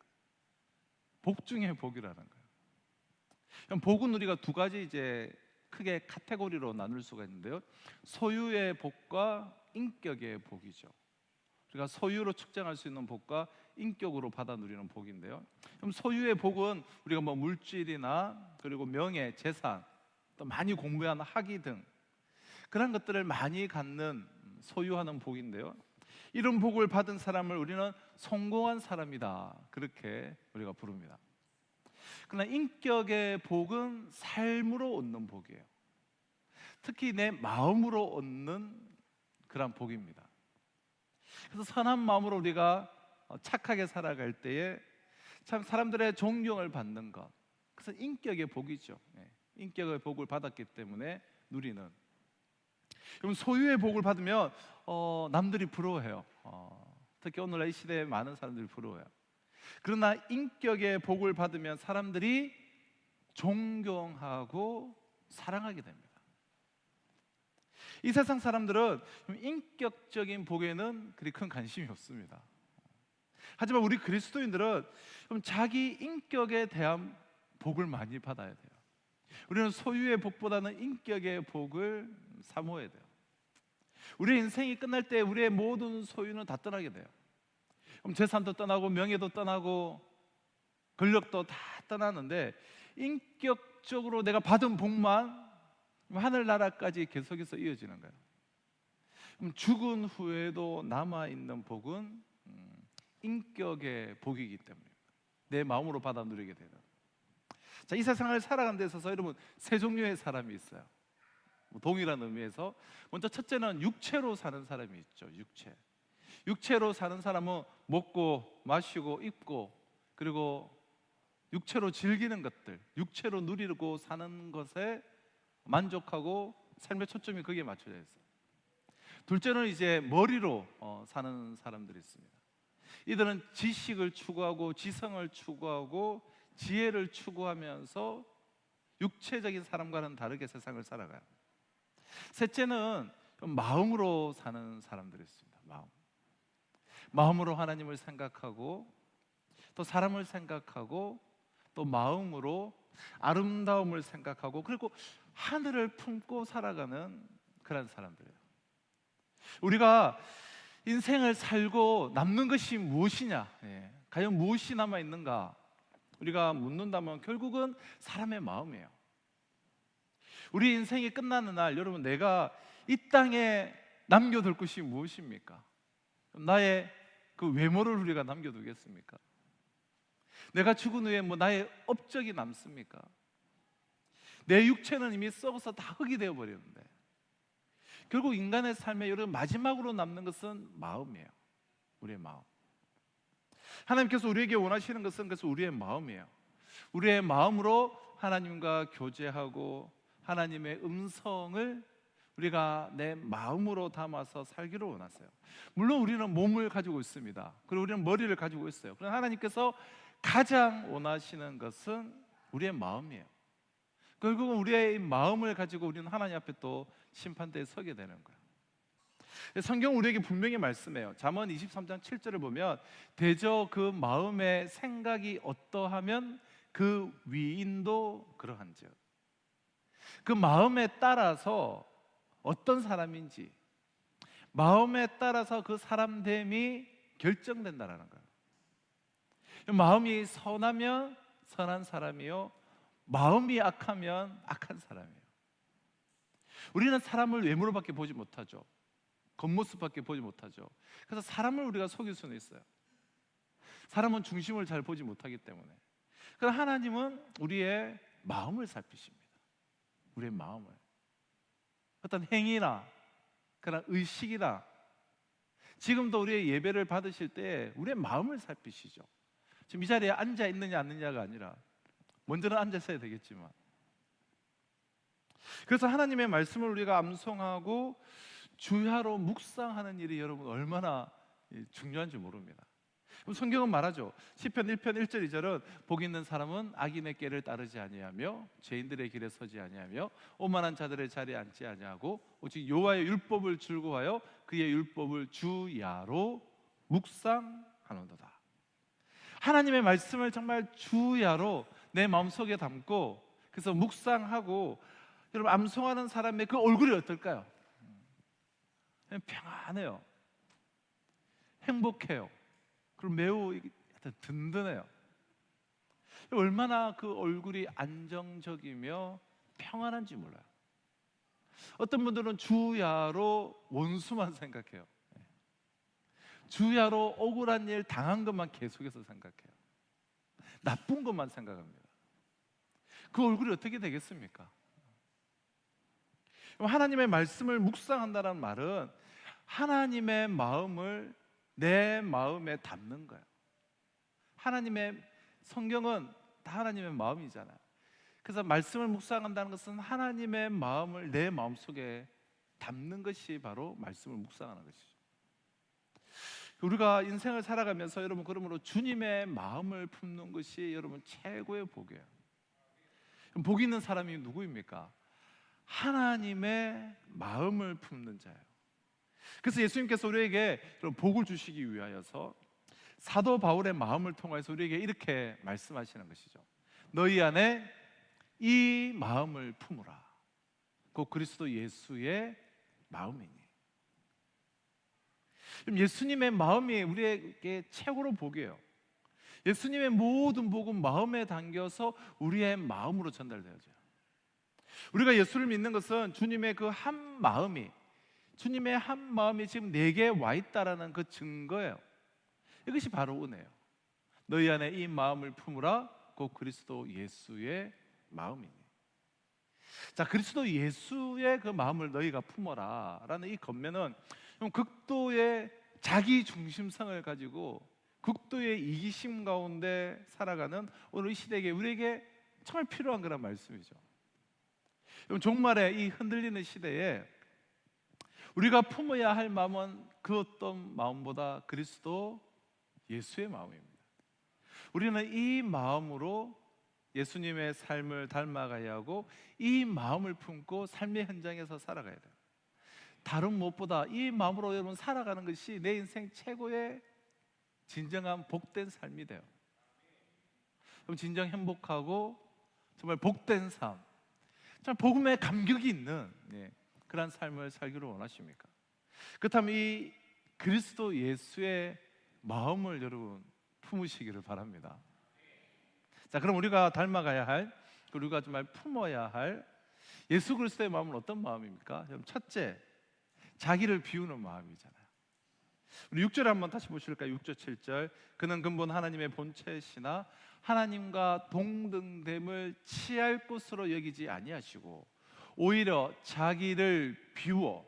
복 중에 복이라는 거예요. 복은 우리가 두 가지 이제 크게 카테고리로 나눌 수가 있는데요, 소유의 복과 인격의 복이죠. 우리가 소유로 측정할 수 있는 복과 인격으로 받아 누리는 복인데요, 그럼 소유의 복은 우리가 뭐 물질이나 그리고 명예, 재산, 또 많이 공부한 학위 등 그런 것들을 많이 갖는 소유하는 복인데요, 이런 복을 받은 사람을 우리는 성공한 사람이다, 그렇게 우리가 부릅니다. 그러나 인격의 복은 삶으로 얻는 복이에요. 특히 내 마음으로 얻는 그런 복입니다. 그래서 선한 마음으로 우리가 착하게 살아갈 때에 참 사람들의 존경을 받는 것, 그래서 인격의 복이죠. 인격의 복을 받았기 때문에 누리는. 그럼 소유의 복을 받으면 남들이 부러워해요. 특히 오늘날 이 시대에 많은 사람들이 부러워해요. 그러나 인격의 복을 받으면 사람들이 존경하고 사랑하게 됩니다. 이 세상 사람들은 인격적인 복에는 그리 큰 관심이 없습니다. 하지만 우리 그리스도인들은 자기 인격에 대한 복을 많이 받아야 돼요. 우리는 소유의 복보다는 인격의 복을 사모해야 돼요. 우리의 인생이 끝날 때 우리의 모든 소유는 다 떠나게 돼요. 그럼 재산도 떠나고 명예도 떠나고 권력도 다 떠나는데 인격적으로 내가 받은 복만 하늘나라까지 계속해서 이어지는 거예요. 그럼 죽은 후에도 남아있는 복은 인격의 복이기 때문입니다. 내 마음으로 받아 누리게 되는. 자, 이 세상을 살아가는 데 있어서 여러분 세 종류의 사람이 있어요. 동일한 의미에서 먼저 첫째는 육체로 사는 사람이 있죠. 육체로 사는 사람은 먹고 마시고 입고 그리고 육체로 즐기는 것들, 육체로 누리고 사는 것에 만족하고 삶의 초점이 거기에 맞춰져 있어요. 둘째는 이제 머리로 사는 사람들이 있습니다. 이들은 지식을 추구하고 지성을 추구하고 지혜를 추구하면서 육체적인 사람과는 다르게 세상을 살아가요. 셋째는 마음으로 사는 사람들이 있습니다. 마음으로 하나님을 생각하고 또 사람을 생각하고 또 마음으로 아름다움을 생각하고 그리고 하늘을 품고 살아가는 그런 사람들이에요. 우리가 인생을 살고 남는 것이 무엇이냐, 과연 무엇이 남아 있는가 우리가 묻는다면 결국은 사람의 마음이에요. 우리 인생이 끝나는 날 여러분 내가 이 땅에 남겨둘 것이 무엇입니까? 나의 그 외모를 우리가 남겨두겠습니까? 내가 죽은 후에 뭐 나의 업적이 남습니까? 내 육체는 이미 썩어서 다 흙이 되어버렸는데, 결국 인간의 삶에 여러분 마지막으로 남는 것은 마음이에요. 우리의 마음. 하나님께서 우리에게 원하시는 것은 그래서 우리의 마음이에요. 우리의 마음으로 하나님과 교제하고 하나님의 음성을 우리가 내 마음으로 담아서 살기를 원하세요. 물론 우리는 몸을 가지고 있습니다. 그리고 우리는 머리를 가지고 있어요. 그러나 하나님께서 가장 원하시는 것은 우리의 마음이에요. 결국은 우리의 마음을 가지고 우리는 하나님 앞에 또 심판대에 서게 되는 거예요. 성경은 우리에게 분명히 말씀해요. 잠언 23장 7절을 보면 대저 그 마음의 생각이 어떠하면 그 위인도 그러한즉, 그 마음에 따라서 어떤 사람인지, 마음에 따라서 그 사람됨이 결정된다라는 거예요. 마음이 선하면 선한 사람이요, 마음이 악하면 악한 사람이에요. 우리는 사람을 외모로밖에 보지 못하죠. 겉모습밖에 보지 못하죠. 그래서 사람을 우리가 속일 수는 있어요. 사람은 중심을 잘 보지 못하기 때문에. 그러나 하나님은 우리의 마음을 살피십니다. 우리의 마음을. 어떤 행위나 그런 의식이나, 지금도 우리의 예배를 받으실 때 우리의 마음을 살피시죠. 지금 이 자리에 앉아 있느냐 앉느냐가 아니라 먼저는 앉아 있어야 되겠지만, 그래서 하나님의 말씀을 우리가 암송하고 주야로 묵상하는 일이 여러분 얼마나 중요한지 모릅니다. 성경은 말하죠. 시편 1편 1절 2절은 복 있는 사람은 악인의 길을 따르지 아니하며 죄인들의 길에 서지 아니하며 오만한 자들의 자리에 앉지 아니하고 오직 여호와의 율법을 즐거워하여 그의 율법을 주야로 묵상하는도다. 하나님의 말씀을 정말 주야로 내 마음속에 담고, 그래서 묵상하고, 여러분 암송하는 사람의 그 얼굴이 어떨까요? 평안해요. 행복해요. 그리고 매우 든든해요. 얼마나 그 얼굴이 안정적이며 평안한지 몰라요. 어떤 분들은 주야로 원수만 생각해요. 주야로 억울한 일 당한 것만 계속해서 생각해요. 나쁜 것만 생각합니다. 그 얼굴이 어떻게 되겠습니까? 하나님의 말씀을 묵상한다는 말은 하나님의 마음을 내 마음에 담는 거예요. 하나님의 성경은 다 하나님의 마음이잖아요. 그래서 말씀을 묵상한다는 것은 하나님의 마음을 내 마음속에 담는 것이 바로 말씀을 묵상하는 것이죠. 우리가 인생을 살아가면서 여러분, 그러므로 주님의 마음을 품는 것이 여러분 최고의 복이에요. 복 있는 사람이 누구입니까? 하나님의 마음을 품는 자예요. 그래서 예수님께서 우리에게 복을 주시기 위하여서 사도 바울의 마음을 통해서 우리에게 이렇게 말씀하시는 것이죠. 너희 안에 이 마음을 품으라. 곧 그리스도 예수의 마음이니. 예수님의 마음이 우리에게 최고로 복이에요. 예수님의 모든 복은 마음에 담겨서 우리의 마음으로 전달되어져요. 우리가 예수를 믿는 것은 주님의 그 한 마음이, 주님의 한 마음이 지금 내게 와 있다라는 그 증거예요. 이것이 바로 은혜예요. 너희 안에 이 마음을 품으라. 곧 그리스도 예수의 마음이니. 자, 그리스도 예수의 그 마음을 너희가 품어라 라는 이 권면은 극도의 자기 중심성을 가지고 극도의 이기심 가운데 살아가는 오늘 이 시대에 우리에게 정말 필요한 그런 말씀이죠. 종말의 이 흔들리는 시대에 우리가 품어야 할 마음은 그 어떤 마음보다 그리스도 예수의 마음입니다. 우리는 이 마음으로 예수님의 삶을 닮아가야 하고 이 마음을 품고 삶의 현장에서 살아가야 돼요. 다른 무엇보다 이 마음으로 여러분 살아가는 것이 내 인생 최고의 진정한 복된 삶이 돼요. 그럼 진정 행복하고 정말 복된 삶, 정말 복음에 감격이 있는 그런 삶을 살기를 원하십니까? 그렇다면 이 그리스도 예수의 마음을 여러분 품으시기를 바랍니다. 자, 그럼 우리가 닮아가야 할, 우리가 정말 품어야 할 예수 그리스도의 마음은 어떤 마음입니까? 첫째, 자기를 비우는 마음이잖아요. 우리 6절 한번 다시 보실까요? 6절 7절. 그는 근본 하나님의 본체시나 하나님과 동등됨을 취할 것으로 여기지 아니하시고 오히려 자기를 비워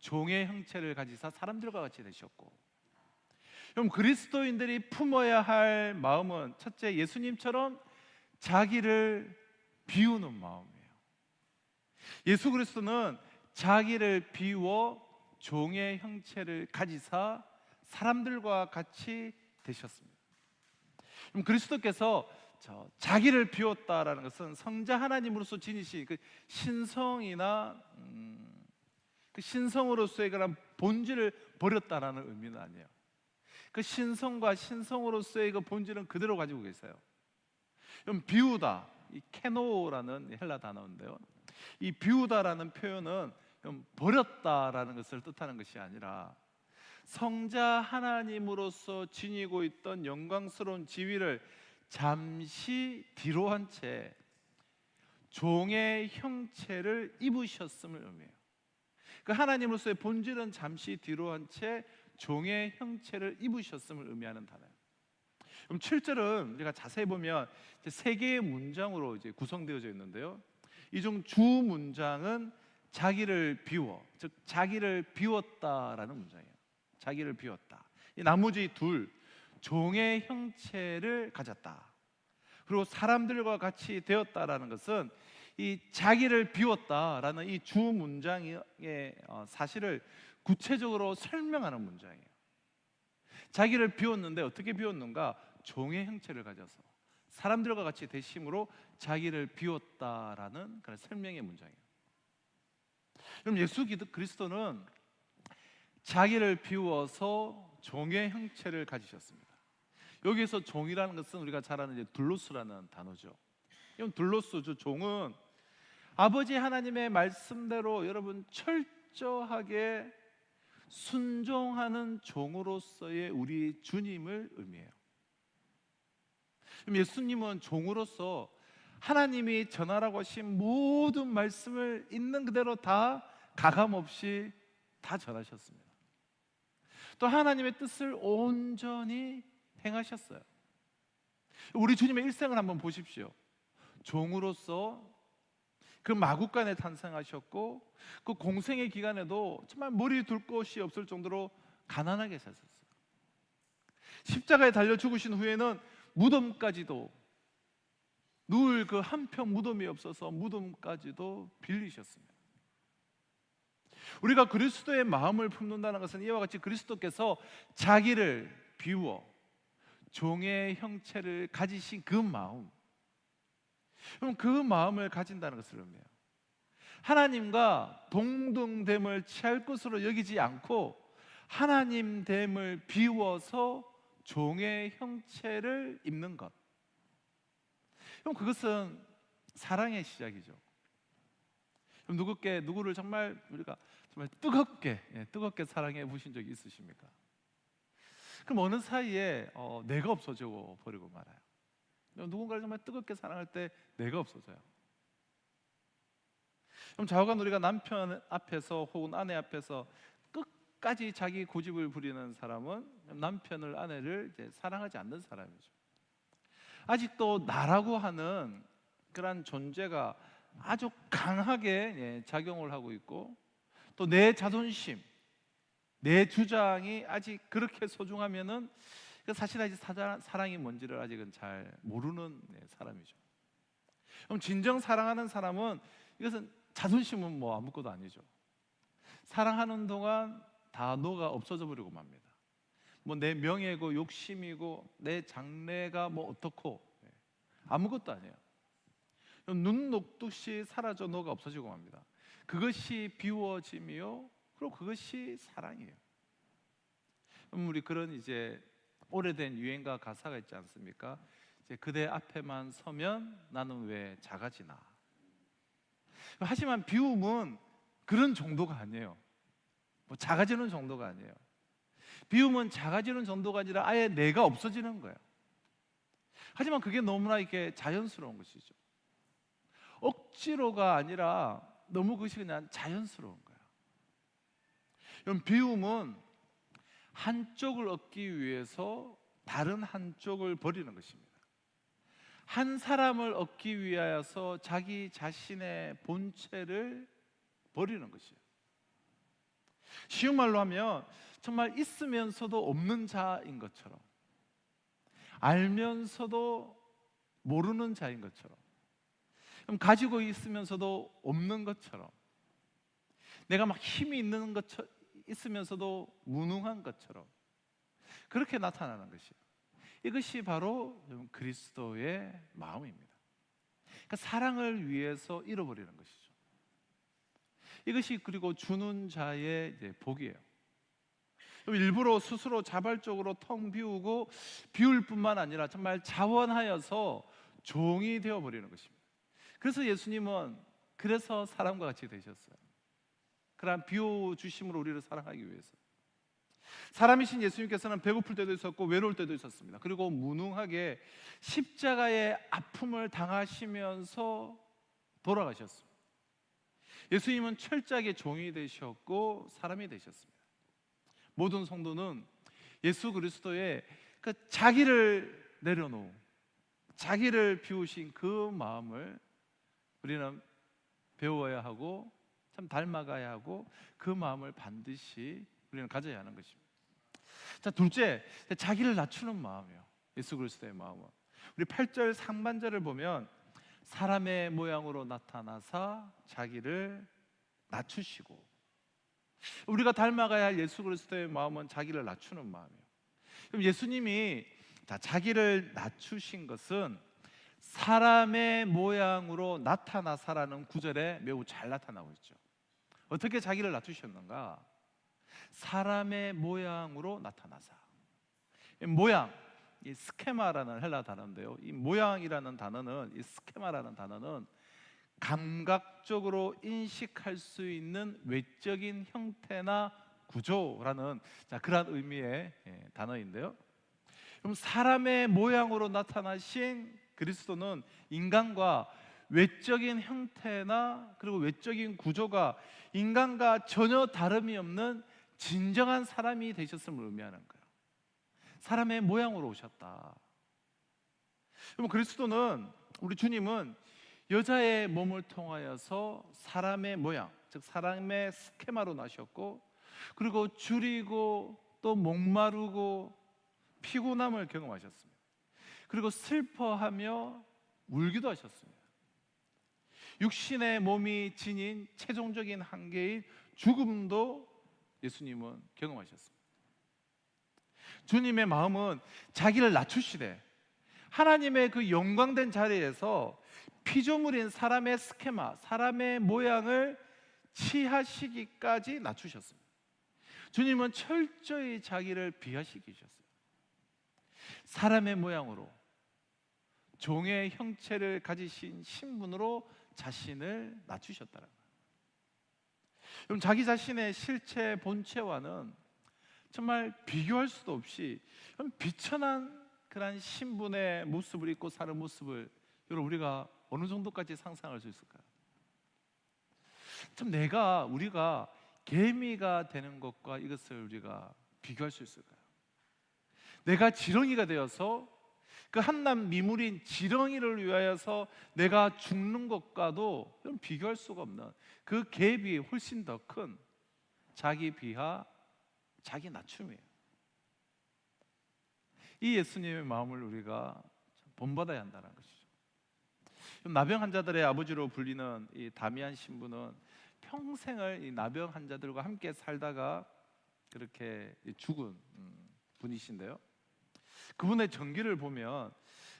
종의 형체를 가지사 사람들과 같이 되셨고. 그럼 그리스도인들이 품어야 할 마음은 첫째, 예수님처럼 자기를 비우는 마음이에요. 예수 그리스도는 자기를 비워 종의 형체를 가지사 사람들과 같이 되셨습니다. 그럼 그리스도께서 자기를 비웠다라는 것은 성자 하나님으로서 지니신 그 신성이나 그 신성으로서의 그런 본질을 버렸다라는 의미는 아니에요. 그 신성과 신성으로서의 그 본질은 그대로 가지고 계세요. 그럼 비우다, 이 케노라는 헬라 단어인데요, 이 비우다라는 표현은 버렸다라는 것을 뜻하는 것이 아니라 성자 하나님으로서 지니고 있던 영광스러운 지위를 잠시 뒤로 한 채 종의 형체를 입으셨음을 의미해요. 그 하나님으로서의 본질은 잠시 뒤로 한 채 종의 형체를 입으셨음을 의미하는 단어예요. 그럼 7절은 우리가 자세히 보면 세 개의 문장으로 이제 구성되어져 있는데요, 이 중 주 문장은 자기를 비워, 즉 자기를 비웠다라는 문장이에요. 자기를 비웠다. 이 나머지 둘, 종의 형체를 가졌다, 그리고 사람들과 같이 되었다라는 것은 이 자기를 비웠다라는 이 주 문장의 사실을 구체적으로 설명하는 문장이에요. 자기를 비웠는데 어떻게 비웠는가? 종의 형체를 가져서 사람들과 같이 되심으로 자기를 비웠다라는 그런 설명의 문장이에요. 그럼 예수 그리스도는 자기를 비워서 종의 형체를 가지셨습니다. 여기서 종이라는 것은 우리가 잘 아는 둘로스라는 단어죠. 이건 둘로스, 종은 아버지 하나님의 말씀대로 여러분 철저하게 순종하는 종으로서의 우리 주님을 의미해요. 그럼 예수님은 종으로서 하나님이 전하라고 하신 모든 말씀을 있는 그대로 다 가감없이 다 전하셨습니다. 또 하나님의 뜻을 온전히 행하셨어요. 우리 주님의 일생을 한번 보십시오. 종으로서 그 마국간에 탄생하셨고 그 공생의 기간에도 정말 머리 둘 곳이 없을 정도로 가난하게 사셨어요. 십자가에 달려 죽으신 후에는 무덤까지도, 누울 그 한평 무덤이 없어서 무덤까지도 빌리셨습니다. 우리가 그리스도의 마음을 품는다는 것은 이와 같이 그리스도께서 자기를 비워 종의 형체를 가지신 그 마음, 그럼 그 마음을 가진다는 것을 의미해요. 하나님과 동등됨을 취할 것으로 여기지 않고 하나님됨을 비워서 종의 형체를 입는 것, 그럼 그것은 사랑의 시작이죠. 그럼 누구를 정말 우리가 정말 뜨겁게 사랑해 보신 적이 있으십니까? 그럼 어느 사이에 내가 없어져 버리고 말아요. 누군가를 정말 뜨겁게 사랑할 때 내가 없어져요. 그럼 좌우간 우리가 남편 앞에서 혹은 아내 앞에서 끝까지 자기 고집을 부리는 사람은 남편을, 아내를 이제 사랑하지 않는 사람이죠. 아직도 나라고 하는 그런 존재가 아주 강하게 작용을 하고 있고, 또 내 자존심, 내 주장이 아직 그렇게 소중하면은 사실 아직 사랑이 뭔지를 아직은 잘 모르는 사람이죠. 그럼 진정 사랑하는 사람은, 이것은 자존심은 뭐 아무것도 아니죠. 사랑하는 동안 다 너가 없어져 버리고 맙니다. 뭐 내 명예고 욕심이고 내 장래가 뭐 어떻고 아무것도 아니에요. 눈 녹듯이 사라져 너가 없어지고 맙니다. 그것이 비워짐이요, 그리고 그것이 사랑이에요. 그럼 우리 그런 이제 오래된 유행가 가사가 있지 않습니까? 이제 그대 앞에만 서면 나는 왜 작아지나. 하지만 비움은 그런 정도가 아니에요. 뭐 작아지는 정도가 아니에요. 비움은 작아지는 정도가 아니라 아예 내가 없어지는 거예요. 하지만 그게 너무나 이렇게 자연스러운 것이죠. 억지로가 아니라 너무 그것이 그냥 자연스러운 거예요. 그럼 비움은 한쪽을 얻기 위해서 다른 한쪽을 버리는 것입니다. 한 사람을 얻기 위하여서 자기 자신의 본체를 버리는 것이에요. 쉬운 말로 하면 정말 있으면서도 없는 자인 것처럼, 알면서도 모르는 자인 것처럼, 가지고 있으면서도 없는 것처럼, 내가 막 힘이 있는 것처럼 있으면서도 무능한 것처럼 그렇게 나타나는 것이에요. 이것이 바로 그리스도의 마음입니다. 그러니까 사랑을 위해서 잃어버리는 것이죠. 이것이 그리고 주는 자의 이제 복이에요. 일부러 스스로 자발적으로 텅 비우고 비울 뿐만 아니라 정말 자원하여서 종이 되어버리는 것입니다. 그래서 예수님은 그래서 사람과 같이 되셨어요. 그러한 비워주심으로 우리를 사랑하기 위해서. 사람이신 예수님께서는 배고플 때도 있었고 외로울 때도 있었습니다. 그리고 무능하게 십자가의 아픔을 당하시면서 돌아가셨습니다. 예수님은 철저하게 종이 되셨고 사람이 되셨습니다. 모든 성도는 예수 그리스도의 그 자기를 내려놓은, 자기를 비우신 그 마음을 우리는 배워야 하고 참 닮아가야 하고 그 마음을 반드시 우리는 가져야 하는 것입니다. 자, 둘째, 자기를 낮추는 마음이에요. 예수 그리스도의 마음은. 우리 8절 상반절을 보면 사람의 모양으로 나타나사 자기를 낮추시고, 우리가 닮아가야 할 예수 그리스도의 마음은 자기를 낮추는 마음이에요. 그럼 예수님이 자기를 낮추신 것은 사람의 모양으로 나타나사라는 구절에 매우 잘 나타나고 있죠. 어떻게 자기를 낮추셨는가? 사람의 모양으로 나타나사. 모양, 이 스케마라는 헬라 단어인데요, 이 모양이라는 단어는, 이 스케마라는 단어는 감각적으로 인식할 수 있는 외적인 형태나 구조라는 그러한 의미의 단어인데요. 그럼 사람의 모양으로 나타나신 그리스도는 인간과 외적인 형태나 그리고 외적인 구조가 인간과 전혀 다름이 없는 진정한 사람이 되셨음을 의미하는 거예요. 사람의 모양으로 오셨다. 그럼 그리스도는, 우리 주님은 여자의 몸을 통하여서 사람의 모양, 즉 사람의 스케마로 나셨고, 그리고 줄이고 또 목마르고 피곤함을 경험하셨습니다. 그리고 슬퍼하며 울기도 하셨습니다. 육신의 몸이 지닌 최종적인 한계인 죽음도 예수님은 경험하셨습니다. 주님의 마음은 자기를 낮추시되 하나님의 그 영광된 자리에서 피조물인 사람의 스케마, 사람의 모양을 취하시기까지 낮추셨습니다. 주님은 철저히 자기를 비하시키셨어요. 사람의 모양으로 종의 형체를 가지신 신분으로 자신을 낮추셨다는 거예요. 그럼 자기 자신의 실체 본체와는 정말 비교할 수도 없이 비천한 그런 신분의 모습을 입고 사는 모습을 여러분 우리가 어느 정도까지 상상할 수 있을까요? 참 우리가 개미가 되는 것과 이것을 우리가 비교할 수 있을까요? 내가 지렁이가 되어서 그 한낱 미물인 지렁이를 위하여서 내가 죽는 것과도 비교할 수가 없는 그 갭이 훨씬 더 큰 자기 비하, 자기 낮춤이에요. 이 예수님의 마음을 우리가 본받아야 한다는 것이죠. 나병 환자들의 아버지로 불리는 이 다미안 신부는 평생을 이 나병 환자들과 함께 살다가 그렇게 죽은 분이신데요, 그분의 전기를 보면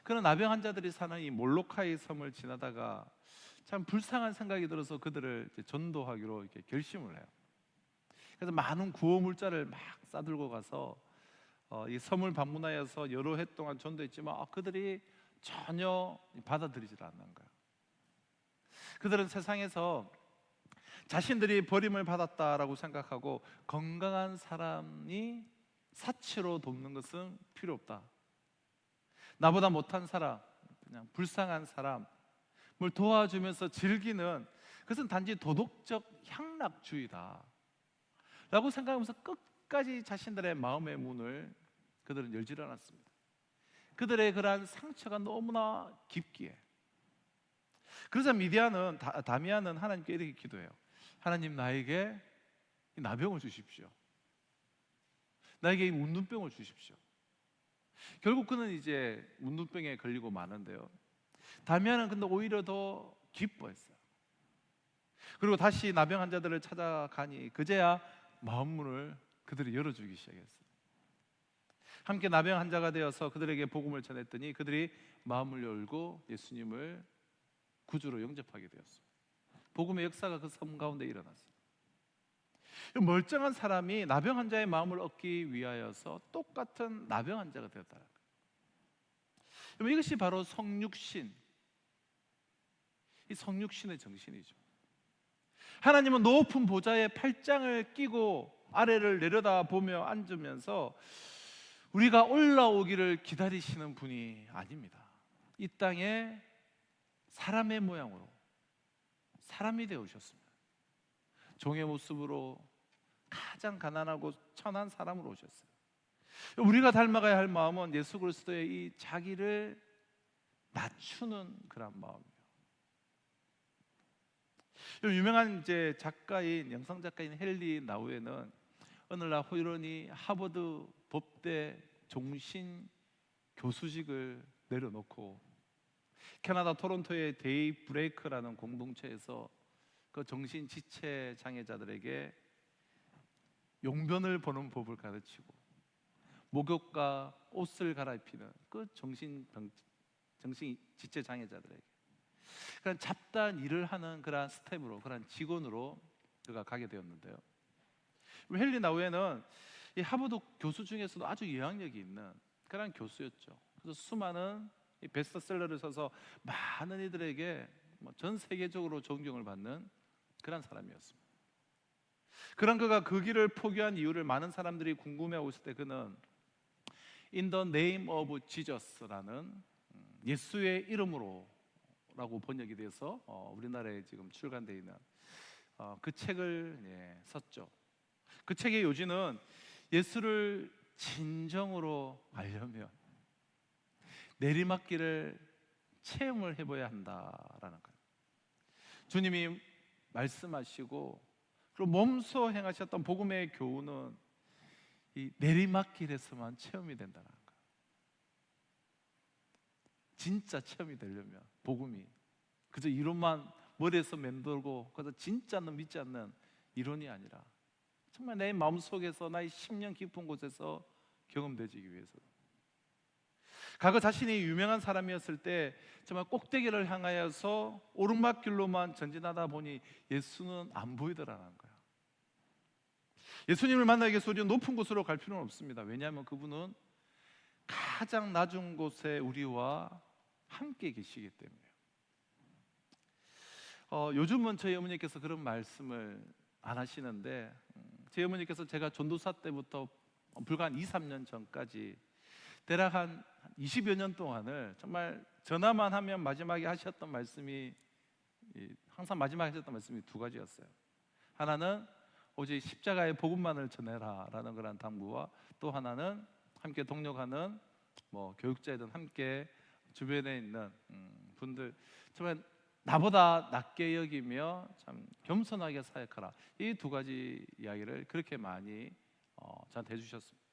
그런 나병 환자들이 사는 이 몰로카이 섬을 지나다가 참 불쌍한 생각이 들어서 그들을 전도하기로 이렇게 결심을 해요. 그래서 많은 구호 물자를 막 싸들고 가서 이 섬을 방문하여서 여러 해 동안 전도했지만 그들이 전혀 받아들이질 않는 거예요. 그들은 세상에서 자신들이 버림을 받았다라고 생각하고 건강한 사람이 사치로 돕는 것은 필요 없다. 나보다 못한 사람, 그냥 불쌍한 사람을 도와주면서 즐기는 그것은 단지 도덕적 향락주의다 라고 생각하면서 끝까지 자신들의 마음의 문을 그들은 열지 않았습니다. 그들의 그러한 상처가 너무나 깊기에, 그래서 다미안은 하나님께 이렇게 기도해요. 하나님, 나에게 이 나병을 주십시오. 나에게 이 운둔병을 주십시오. 결국 그는 이제 운둔병에 걸리고 마는데요, 다미안은 근데 오히려 더 기뻐했어요. 그리고 다시 나병 환자들을 찾아가니 그제야 마음문을 그들이 열어주기 시작했어요. 함께 나병 환자가 되어서 그들에게 복음을 전했더니 그들이 마음을 열고 예수님을 구주로 영접하게 되었어요. 복음의 역사가 그 섬 가운데 일어났어요. 멀쩡한 사람이 나병 환자의 마음을 얻기 위하여서 똑같은 나병 환자가 되었다는 거예요. 이것이 바로 성육신, 이 성육신의 정신이죠. 하나님은 높은 보좌에 팔짱을 끼고 아래를 내려다보며 앉으면서 우리가 올라오기를 기다리시는 분이 아닙니다. 이 땅에 사람의 모양으로 사람이 되어 오셨습니다. 종의 모습으로 가장 가난하고 천한 사람으로 오셨어요. 우리가 닮아가야 할 마음은 예수 그리스도의 이 자기를 낮추는 그런 마음이에요. 유명한 이제 작가인, 영상 작가인 헨리 나우에는 어느 날 호연히 하버드 법대 종신 교수직을 내려놓고 캐나다 토론토의 데이 브레이크라는 공동체에서 그 정신 지체 장애자들에게 용변을 보는 법을 가르치고 목욕과 옷을 갈아입히는 그 정신 지체 장애자들에게 그런 잡다한 일을 하는 그런 스텝으로, 그런 직원으로 그가 가게 되었는데요. 헨리 나우에는 이 하버드 교수 중에서도 아주 영향력이 있는 그런 교수였죠. 그래서 수많은 이 베스트셀러를 써서 많은 이들에게 전 세계적으로 존경을 받는 그런 사람이었습니다. 그런 그가 그 길을 포기한 이유를 많은 사람들이 궁금해하고 있을 때 그는 In the name of Jesus라는 예수의 이름으로 라고 번역이 돼서 우리나라에 지금 출간되어 있는 그 책을 썼죠. 그 책의 요지는 예수를 진정으로 알려면 내리막길을 체험을 해봐야 한다라는 거예요. 주님이 말씀하시고 그리고 몸소 행하셨던 복음의 교훈은 이 내리막길에서만 체험이 된다는 거예요. 진짜 체험이 되려면 복음이 그저 이론만 머리에서 맴돌고 그래서 진짜는 믿지 않는 이론이 아니라 정말 내 마음속에서 나의 심령 깊은 곳에서 경험되기 위해서, 과거 자신이 유명한 사람이었을 때 정말 꼭대기를 향하여서 오르막길로만 전진하다 보니 예수는 안 보이더라는 거야. 예수님을 만나기 위해서 우리는 높은 곳으로 갈 필요는 없습니다. 왜냐하면 그분은 가장 낮은 곳에 우리와 함께 계시기 때문에요. 요즘은 저희 어머니께서 그런 말씀을 안 하시는데 저희 어머니께서 제가 전도사 때부터 불과 한 2, 3년 전까지 대략 한 20여 년 동안을 정말 전화만 하면 마지막에 하셨던 말씀이 항상 마지막에 하셨던 말씀이 두 가지였어요. 하나는 오직 십자가의 복음만을 전해라 라는 그런 당부와 또 하나는 함께 동력하는 교육자이든 함께 주변에 있는 분들 정말 나보다 낮게 여기며 참 겸손하게 사역하라, 이 두 가지 이야기를 그렇게 많이 저한테 해주셨습니다.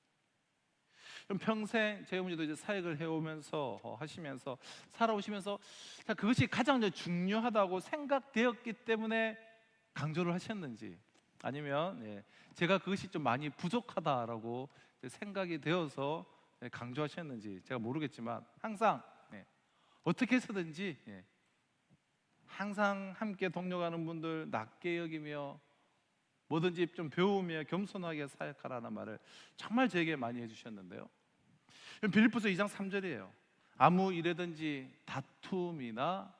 그럼 평생 제 어머니도 이제 사역을 해오면서 하시면서 살아오시면서 그것이 가장 중요하다고 생각되었기 때문에 강조를 하셨는지 아니면 제가 그것이 좀 많이 부족하다라고 생각이 되어서 강조하셨는지 제가 모르겠지만 항상 어떻게 해서든지 항상 함께 동력하는 분들 낮게 여기며 뭐든지 좀 배우며 겸손하게 사역하라는 말을 정말 제게 많이 해주셨는데요. 빌립보서 2장 3절이에요. 아무 일에든지 다툼이나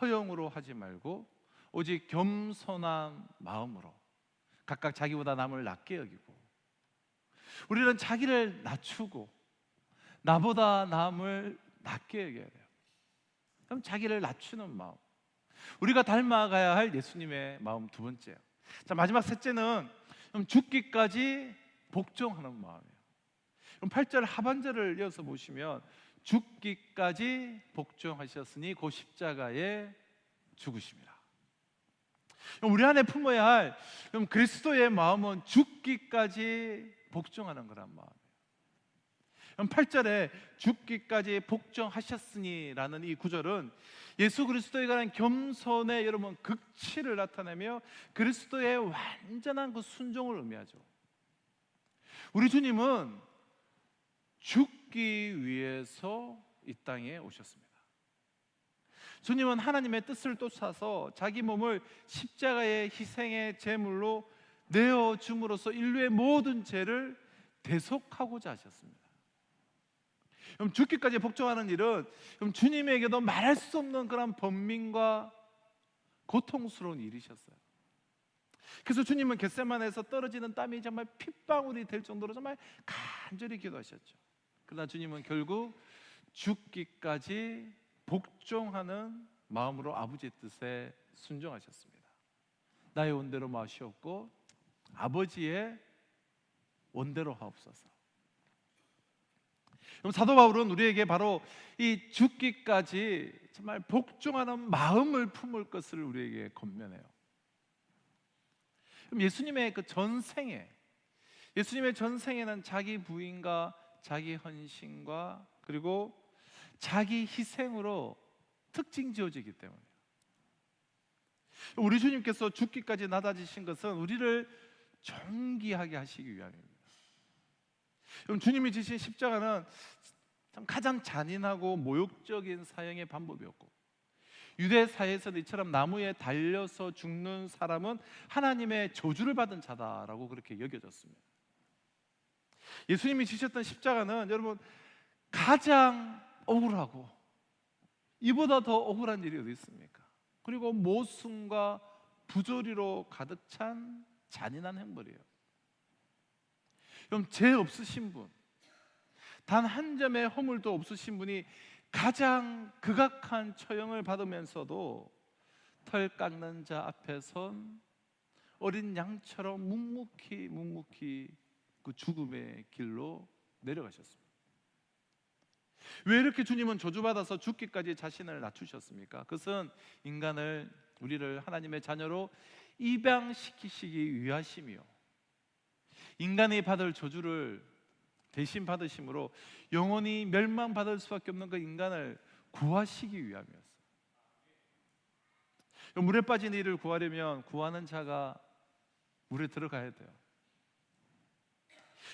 허영으로 하지 말고 오직 겸손한 마음으로 각각 자기보다 남을 낮게 여기고, 우리는 자기를 낮추고 나보다 남을 낮게 여겨야 돼요. 그럼 자기를 낮추는 마음, 우리가 닮아가야 할 예수님의 마음 두 번째요. 자, 마지막 셋째는 죽기까지 복종하는 마음이에요. 그럼 8절 하반절을 이어서 보시면 죽기까지 복종하셨으니 그 십자가에 죽으심이라. 우리 안에 품어야 할 그럼 그리스도의 마음은 죽기까지 복종하는 거란 마음이에요. 그럼 8절에 죽기까지 복종하셨으니라는 이 구절은 예수 그리스도에 관한 겸손의 여러분 극치를 나타내며 그리스도의 완전한 그 순종을 의미하죠. 우리 주님은 죽기 위해서 이 땅에 오셨습니다. 주님은 하나님의 뜻을 쫓아서 자기 몸을 십자가의 희생의 제물로 내어줌으로써 인류의 모든 죄를 대속하고자 하셨습니다. 그럼 죽기까지 복종하는 일은 그럼 주님에게도 말할 수 없는 그런 번민과 고통스러운 일이셨어요. 그래서 주님은 겟세마네에서 떨어지는 땀이 정말 핏방울이 될 정도로 정말 간절히 기도하셨죠. 그러나 주님은 결국 죽기까지 복종하는 마음으로 아버지의 뜻에 순종하셨습니다. 나의 원대로 마시옵고 아버지의 원대로 하옵소서. 그럼 사도 바울은 우리에게 바로 이 죽기까지 정말 복종하는 마음을 품을 것을 우리에게 권면해요. 그럼 예수님의 그 전생에, 예수님의 전생에는 자기 부인과 자기 헌신과 그리고 자기 희생으로 특징 지어지기 때문에 우리 주님께서 죽기까지 낮아지신 것은 우리를 존귀하게 하시기 위함입니다. 그럼 주님이 지신 십자가는 참 가장 잔인하고 모욕적인 사형의 방법이었고 유대 사회에서는 이처럼 나무에 달려서 죽는 사람은 하나님의 저주를 받은 자다라고 그렇게 여겨졌습니다. 예수님이 지셨던 십자가는 여러분 가장 억울하고 이보다 더 억울한 일이 어디 있습니까? 그리고 모순과 부조리로 가득 찬 잔인한 행벌이에요. 그럼 죄 없으신 분, 단 한 점의 허물도 없으신 분이 가장 극악한 처형을 받으면서도 털 깎는 자 앞에 선 어린 양처럼 묵묵히 그 죽음의 길로 내려가셨습니다. 왜 이렇게 주님은 저주받아서 죽기까지 자신을 낮추셨습니까? 그것은 인간을, 우리를 하나님의 자녀로 입양시키시기 위하심이요, 인간이 받을 저주를 대신 받으심으로 영원히 멸망받을 수밖에 없는 그 인간을 구하시기 위함이었어요. 물에 빠진 이를 구하려면 구하는 자가 물에 들어가야 돼요.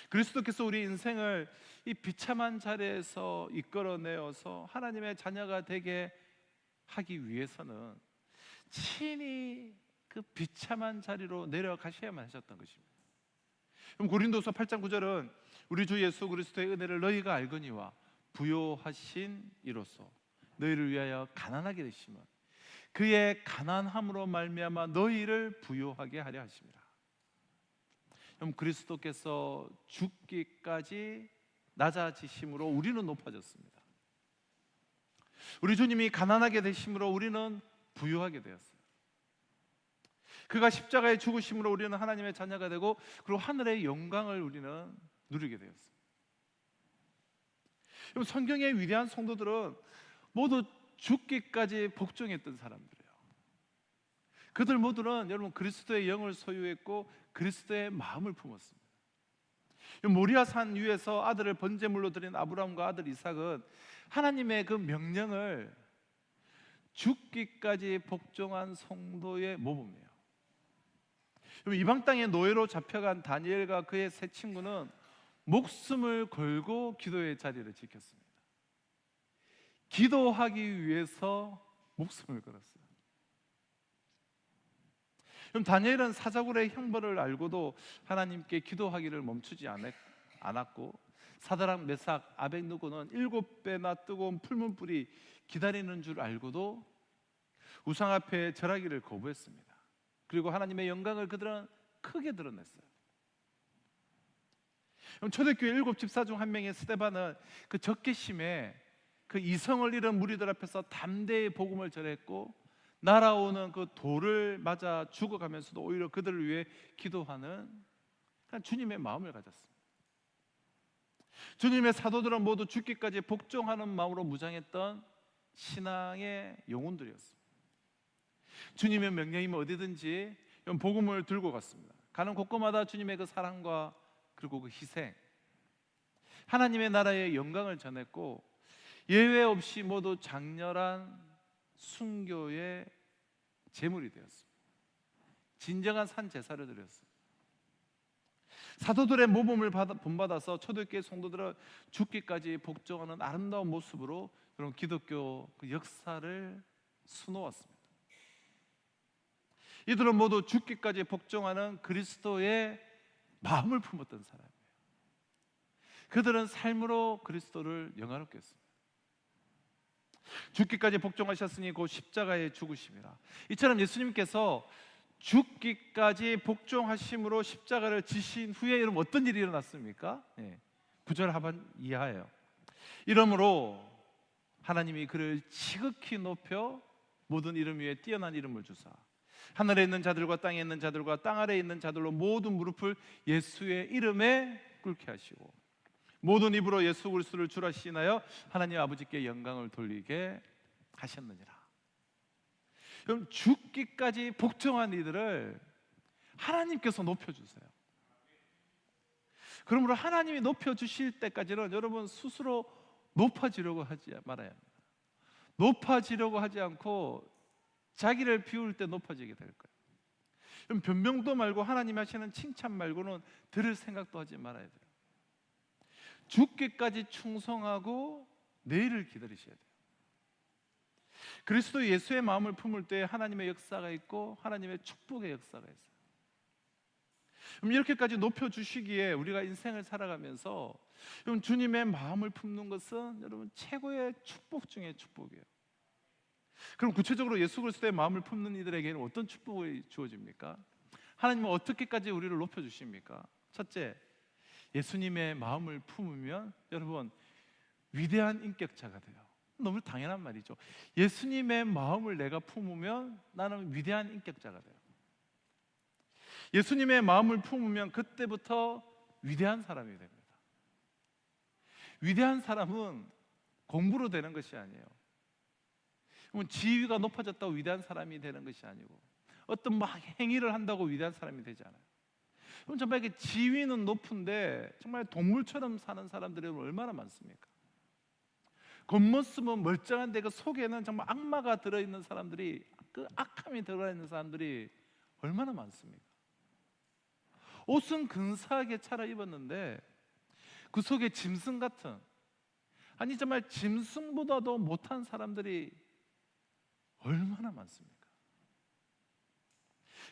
그리스도께서 우리 인생을 이 비참한 자리에서 이끌어내어서 하나님의 자녀가 되게 하기 위해서는 친히 그 비참한 자리로 내려가셔야만 하셨던 것입니다. 그럼 고린도서 8장 9절은 우리 주 예수 그리스도의 은혜를 너희가 알거니와 부요하신 이로써 너희를 위하여 가난하게 되심은 그의 가난함으로 말미암아 너희를 부요하게 하려 하심이라. 그럼 그리스도께서 죽기까지 낮아지심으로 우리는 높아졌습니다. 우리 주님이 가난하게 되심으로 우리는 부요하게 되었어요. 그가 십자가에 죽으심으로 우리는 하나님의 자녀가 되고 그리고 하늘의 영광을 우리는 누리게 되었어요. 그럼 성경의 위대한 성도들은 모두 죽기까지 복종했던 사람들이에요. 그들 모두는 여러분 그리스도의 영을 소유했고 그리스도의 마음을 품었습니다. 모리아 산 위에서 아들을 번제물로 드린 아브라함과 아들 이삭은 하나님의 그 명령을 죽기까지 복종한 성도의 모범이에요. 이방 땅의 노예로 잡혀간 다니엘과 그의 세 친구는 목숨을 걸고 기도의 자리를 지켰습니다. 기도하기 위해서 목숨을 걸었어요. 그럼 다니엘은 사자굴의 형벌을 알고도 하나님께 기도하기를 멈추지 않았고 사드락, 메삭, 아벳느고는 7배나 뜨거운 풀문불이 기다리는 줄 알고도 우상 앞에 절하기를 거부했습니다. 그리고 하나님의 영광을 그들은 크게 드러냈어요. 그럼 초대교회 7집사 중 한 명의 스데반은 그 적개심에 그 이성을 잃은 무리들 앞에서 담대히 복음을 전했고 날아오는 그 돌을 맞아 죽어가면서도 오히려 그들을 위해 기도하는 그냥 주님의 마음을 가졌습니다. 주님의 사도들은 모두 죽기까지 복종하는 마음으로 무장했던 신앙의 영혼들이었습니다. 주님의 명령이면 어디든지 복음을 들고 갔습니다. 가는 곳곳마다 주님의 그 사랑과 그리고 그 희생, 하나님의 나라의 영광을 전했고, 예외 없이 모두 장렬한 순교의 제물이 되었습니다. 진정한 산 제사를 드렸습니다. 사도들의 모범을 본받아서 초대교회 성도들은 죽기까지 복종하는 아름다운 모습으로 그런 기독교 그 역사를 수놓았습니다. 이들은 모두 죽기까지 복종하는 그리스도의 마음을 품었던 사람이에요. 그들은 삶으로 그리스도를 영화롭게 했습니다. 죽기까지 복종하셨으니 곧 십자가에 죽으심이라. 이처럼 예수님께서 죽기까지 복종하심으로 십자가를 지신 후에 여러분 어떤 일이 일어났습니까? 9절 하반 이하예요. 이러므로 하나님이 그를 지극히 높여 모든 이름 위에 뛰어난 이름을 주사 하늘에 있는 자들과 땅에 있는 자들과 땅 아래에 있는 자들로 모든 무릎을 예수의 이름에 꿇게 하시고 모든 입으로 예수 그리스도를 주라 시인하여 하나님 아버지께 영광을 돌리게 하셨느니라. 그럼 죽기까지 복종한 이들을 하나님께서 높여주세요. 그러므로 하나님이 높여주실 때까지는 여러분 스스로 높아지려고 하지 말아야 합니다. 높아지려고 하지 않고 자기를 비울 때 높아지게 될 거예요. 그럼 변명도 말고 하나님이 하시는 칭찬 말고는 들을 생각도 하지 말아야 돼요. 죽기까지 충성하고 내일을 기다리셔야 돼요. 그리스도 예수의 마음을 품을 때 하나님의 역사가 있고 하나님의 축복의 역사가 있어요. 그럼 이렇게까지 높여주시기에 우리가 인생을 살아가면서 여러분 주님의 마음을 품는 것은 여러분 최고의 축복 중에 축복이에요. 그럼 구체적으로 예수 그리스도의 마음을 품는 이들에게는 어떤 축복이 주어집니까? 하나님은 어떻게까지 우리를 높여주십니까? 첫째, 예수님의 마음을 품으면 여러분 위대한 인격자가 돼요. 너무 당연한 말이죠. 예수님의 마음을 내가 품으면 나는 위대한 인격자가 돼요. 예수님의 마음을 품으면 그때부터 위대한 사람이 됩니다. 위대한 사람은 공부로 되는 것이 아니에요. 지위가 높아졌다고 위대한 사람이 되는 것이 아니고 어떤 막 행위를 한다고 위대한 사람이 되지 않아요. 그럼 정말 이렇게 지위는 높은데 정말 동물처럼 사는 사람들이 얼마나 많습니까? 겉모습은 멀쩡한데 그 속에는 정말 악마가 들어있는 사람들이, 그 악함이 들어있는 사람들이 얼마나 많습니까? 옷은 근사하게 차려입었는데 그 속에 짐승 같은, 아니 정말 짐승보다도 못한 사람들이 얼마나 많습니까?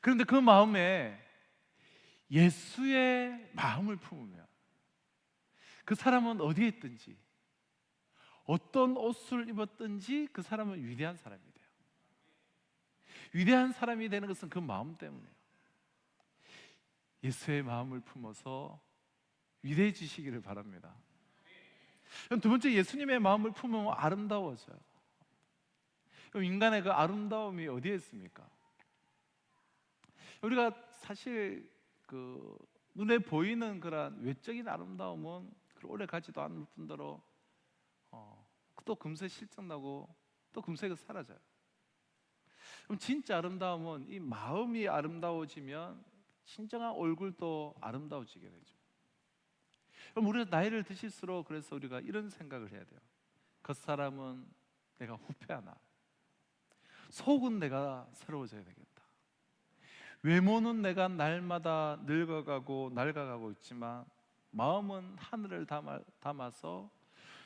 그런데 그 마음에 예수의 마음을 품으면 그 사람은 어디에 있든지 어떤 옷을 입었든지 그 사람은 위대한 사람이 돼요. 위대한 사람이 되는 것은 그 마음 때문이에요. 예수의 마음을 품어서 위대해지시기를 바랍니다. 두 번째, 예수님의 마음을 품으면 아름다워져요. 인간의 그 아름다움이 어디에 있습니까? 우리가 사실 그 눈에 보이는 그런 외적인 아름다움은 오래 가지도 않을 뿐더러 또 금세 실증나고 또 금세 사라져요. 그럼 진짜 아름다움은 이 마음이 아름다워지면 진정한 얼굴도 아름다워지게 되죠. 그럼 우리가 나이를 드실수록 그래서 우리가 이런 생각을 해야 돼요. 겉사람은 내가 후패하나, 속은 내가 새로워져야 되겠다. 외모는 내가 날마다 늙어가고 낡아가고 있지만 마음은 하늘을 담아서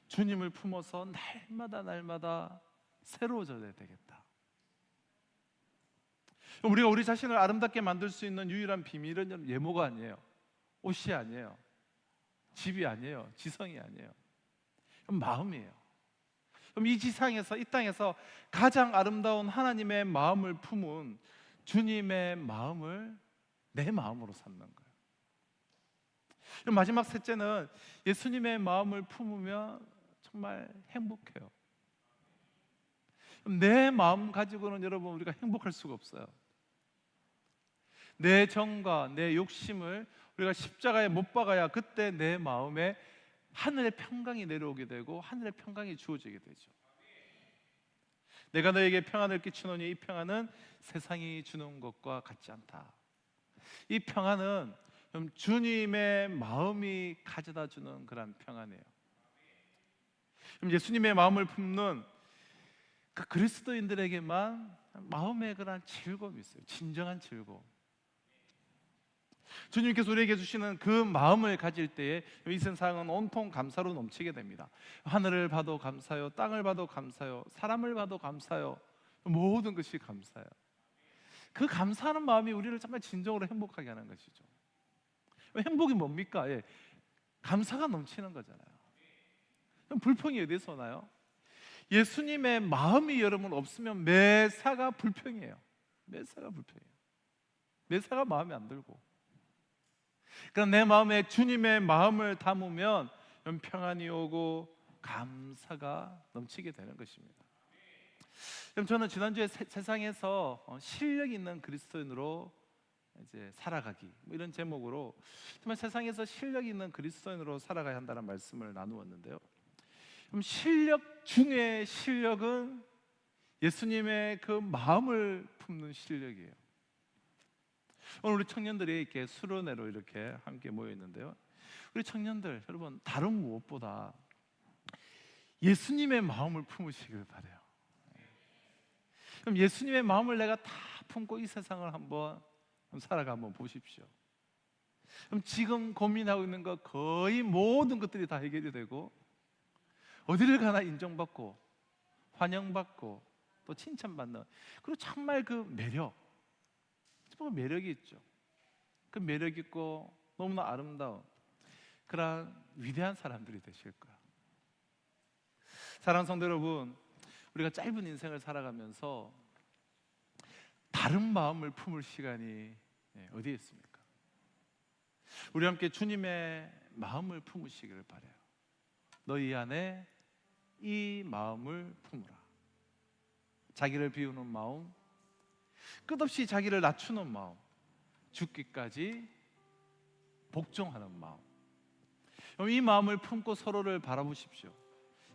주님을 품어서 날마다 새로워져야 되겠다. 우리가 우리 자신을 아름답게 만들 수 있는 유일한 비밀은 외모가 아니에요. 옷이 아니에요. 집이 아니에요. 지성이 아니에요. 마음이에요. 그럼 이 지상에서, 이 땅에서 가장 아름다운 하나님의 마음을 품은 주님의 마음을 내 마음으로 삼는 거예요. 마지막 셋째는 예수님의 마음을 품으면 정말 행복해요. 내 마음 가지고는 여러분 우리가 행복할 수가 없어요. 내 정과 내 욕심을 우리가 십자가에 못 박아야 그때 내 마음에 하늘의 평강이 내려오게 되고 하늘의 평강이 주어지게 되죠. 내가 너에게 평안을 끼치노니 이 평안은 세상이 주는 것과 같지 않다. 이 평안은 주님의 마음이 가져다 주는 그런 평안이에요. 예수님의 마음을 품는 그 그리스도인들에게만 마음의 그런 즐거움이 있어요. 진정한 즐거움. 주님께서 우리에게 주시는 그 마음을 가질 때에 이 세상은 온통 감사로 넘치게 됩니다. 하늘을 봐도 감사요, 땅을 봐도 감사요, 사람을 봐도 감사요, 모든 것이 감사요. 그 감사하는 마음이 우리를 정말 진정으로 행복하게 하는 것이죠. 행복이 뭡니까? 예, 감사가 넘치는 거잖아요. 그럼 불평이 어디서 오나요? 예수님의 마음이 여러분 없으면 매사가 불평이에요. 매사가 불평이에요. 매사가 마음에 안 들고. 그러니까 내 마음에 주님의 마음을 담으면 평안이 오고 감사가 넘치게 되는 것입니다. 그럼 저는 지난주에 세상에서 실력 있는 그리스도인으로 이제 살아가기 이런 제목으로 정말 세상에서 실력 있는 그리스도인으로 살아가야 한다는 말씀을 나누었는데요. 그럼 실력 중에 실력은 예수님의 그 마음을 품는 실력이에요. 오늘 우리 청년들이 이렇게 수련회로 이렇게 함께 모여 있는데요. 우리 청년들 여러분 다른 무엇보다 예수님의 마음을 품으시길 바라요. 그럼 예수님의 마음을 내가 다 품고 이 세상을 한번 살아가 한번 보십시오. 그럼 지금 고민하고 있는 거 거의 모든 것들이 다 해결이 되고 어디를 가나 인정받고 환영받고 또 칭찬받는 그리고 정말 그 매력이 있죠. 그 매력 있고 너무나 아름다운 그런 위대한 사람들이 되실 거야. 사랑하는 성도 여러분, 우리가 짧은 인생을 살아가면서 다른 마음을 품을 시간이 어디에 있습니까? 우리 함께 주님의 마음을 품으시기를 바라요. 너희 안에 이 마음을 품으라. 자기를 비우는 마음, 끝없이 자기를 낮추는 마음, 죽기까지 복종하는 마음. 이 마음을 품고 서로를 바라보십시오.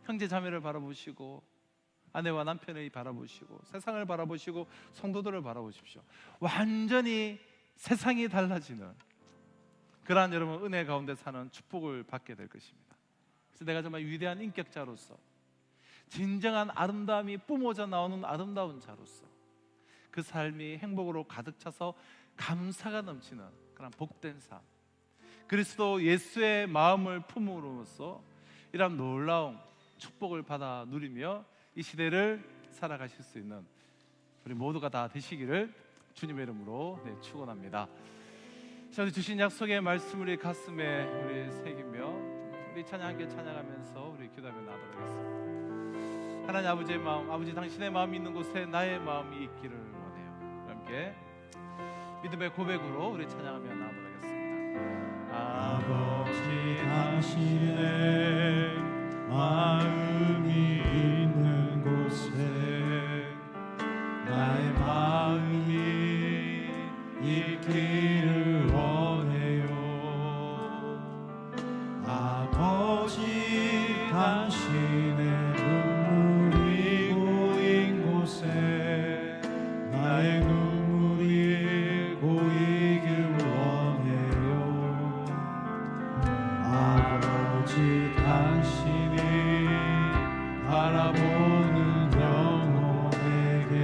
형제 자매를 바라보시고 아내와 남편을 바라보시고 세상을 바라보시고 성도들을 바라보십시오. 완전히 세상이 달라지는 그러한 여러분 은혜 가운데 사는 축복을 받게 될 것입니다. 그래서 내가 정말 위대한 인격자로서 진정한 아름다움이 뿜어져 나오는 아름다운 자로서 그 삶이 행복으로 가득 차서 감사가 넘치는 그런 복된 삶, 그리스도 예수의 마음을 품음으로써 이런 놀라운 축복을 받아 누리며 이 시대를 살아가실 수 있는 우리 모두가 다 되시기를 주님의 이름으로 축원합니다. 자, 주신 약속의 말씀 우리 가슴에 우리 새기며 우리 찬양 함께 찬양하면서 우리 기도하며 나아가도록 하겠습니다. 하나님 아버지의 마음, 아버지 당신의 마음이 있는 곳에 나의 마음이 있기를 원해요. 함께 믿음의 고백으로 우리 찬양하며 나아가도록 하겠습니다. 아버지 당신의 마음이 있는 곳에 나의 마음이 있기를 원해요. 아버지 당신의 눈물이 고인 곳에 나의 눈물이 고이길 원해요. 아버지 당신이 바라보는 영혼에게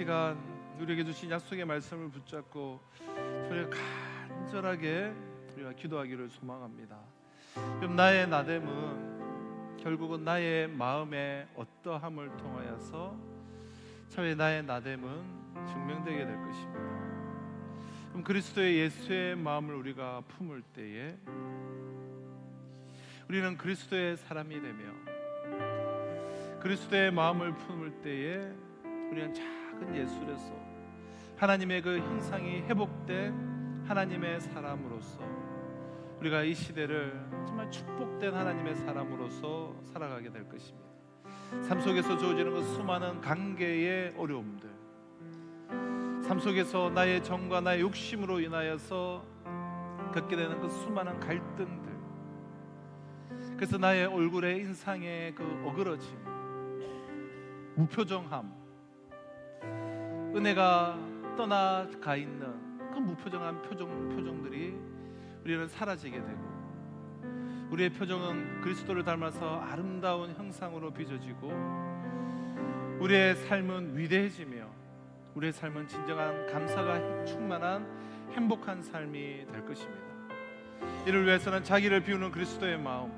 시간 우리에게 주신 약속의 말씀을 붙잡고 우리가 간절하게 우리가 기도하기를 소망합니다. 그럼 나의 나됨은 결국은 나의 마음의 어떠함을 통하여서 차후에 나의 나됨은 증명되게 될 것입니다. 그럼 그리스도의 예수의 마음을 우리가 품을 때에 우리는 그리스도의 사람이 되며 그리스도의 마음을 품을 때에 우리는 작은 예술에서 하나님의 그 형상이 회복된 하나님의 사람으로서 우리가 이 시대를 정말 축복된 하나님의 사람으로서 살아가게 될 것입니다. 삶 속에서 주어지는 그 수많은 관계의 어려움들, 삶 속에서 나의 정과 나의 욕심으로 인하여서 겪게 되는 그 수많은 갈등들, 그래서 나의 얼굴의 인상의 그 어그러짐, 무표정함, 은혜가 떠나가 있는 그 무표정한 표정들이 우리는 사라지게 되고 우리의 표정은 그리스도를 닮아서 아름다운 형상으로 빚어지고 우리의 삶은 위대해지며 우리의 삶은 진정한 감사가 충만한 행복한 삶이 될 것입니다. 이를 위해서는 자기를 비우는 그리스도의 마음,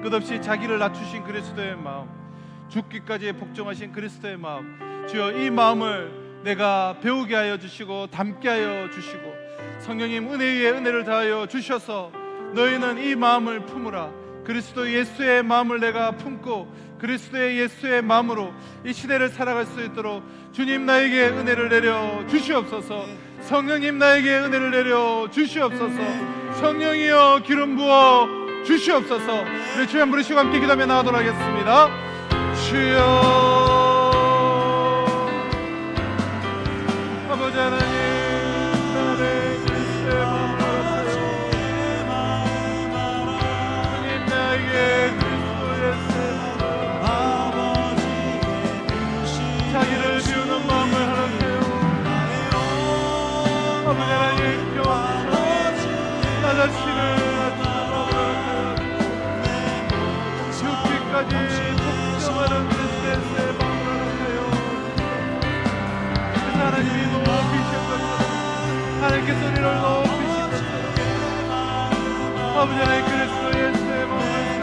끝없이 자기를 낮추신 그리스도의 마음, 죽기까지 복종하신 그리스도의 마음, 주여 이 마음을 내가 배우게 하여 주시고 담게 하여 주시고 성령님 은혜 위에 은혜를 더하여 주셔서 너희는 이 마음을 품으라. 그리스도 예수의 마음을 내가 품고 그리스도의 예수의 마음으로 이 시대를 살아갈 수 있도록 주님 나에게 은혜를 내려 주시옵소서. 성령님 나에게 은혜를 내려 주시옵소서. 성령이여 기름 부어 주시옵소서. 우리 주여 부르시고 함께 기도하며 나가도록 하겠습니다. 주여 아버지 하나님, 나를 그리스도의 마음으로 주님 나에게 그리스도 예수의 마음, 자기를 비우는 마음을 허락해요. 아버지 하나님 교환하소서. 나 자신을 낮추는 마음을 허락하여 죽기까지 복종하는 그리스도의 마음을 허락하여 그래서 하나님이 높이실 것처럼 하나님께서 우리를 높이실 것처럼 아버지 하나님 그리스도 예수의 마음을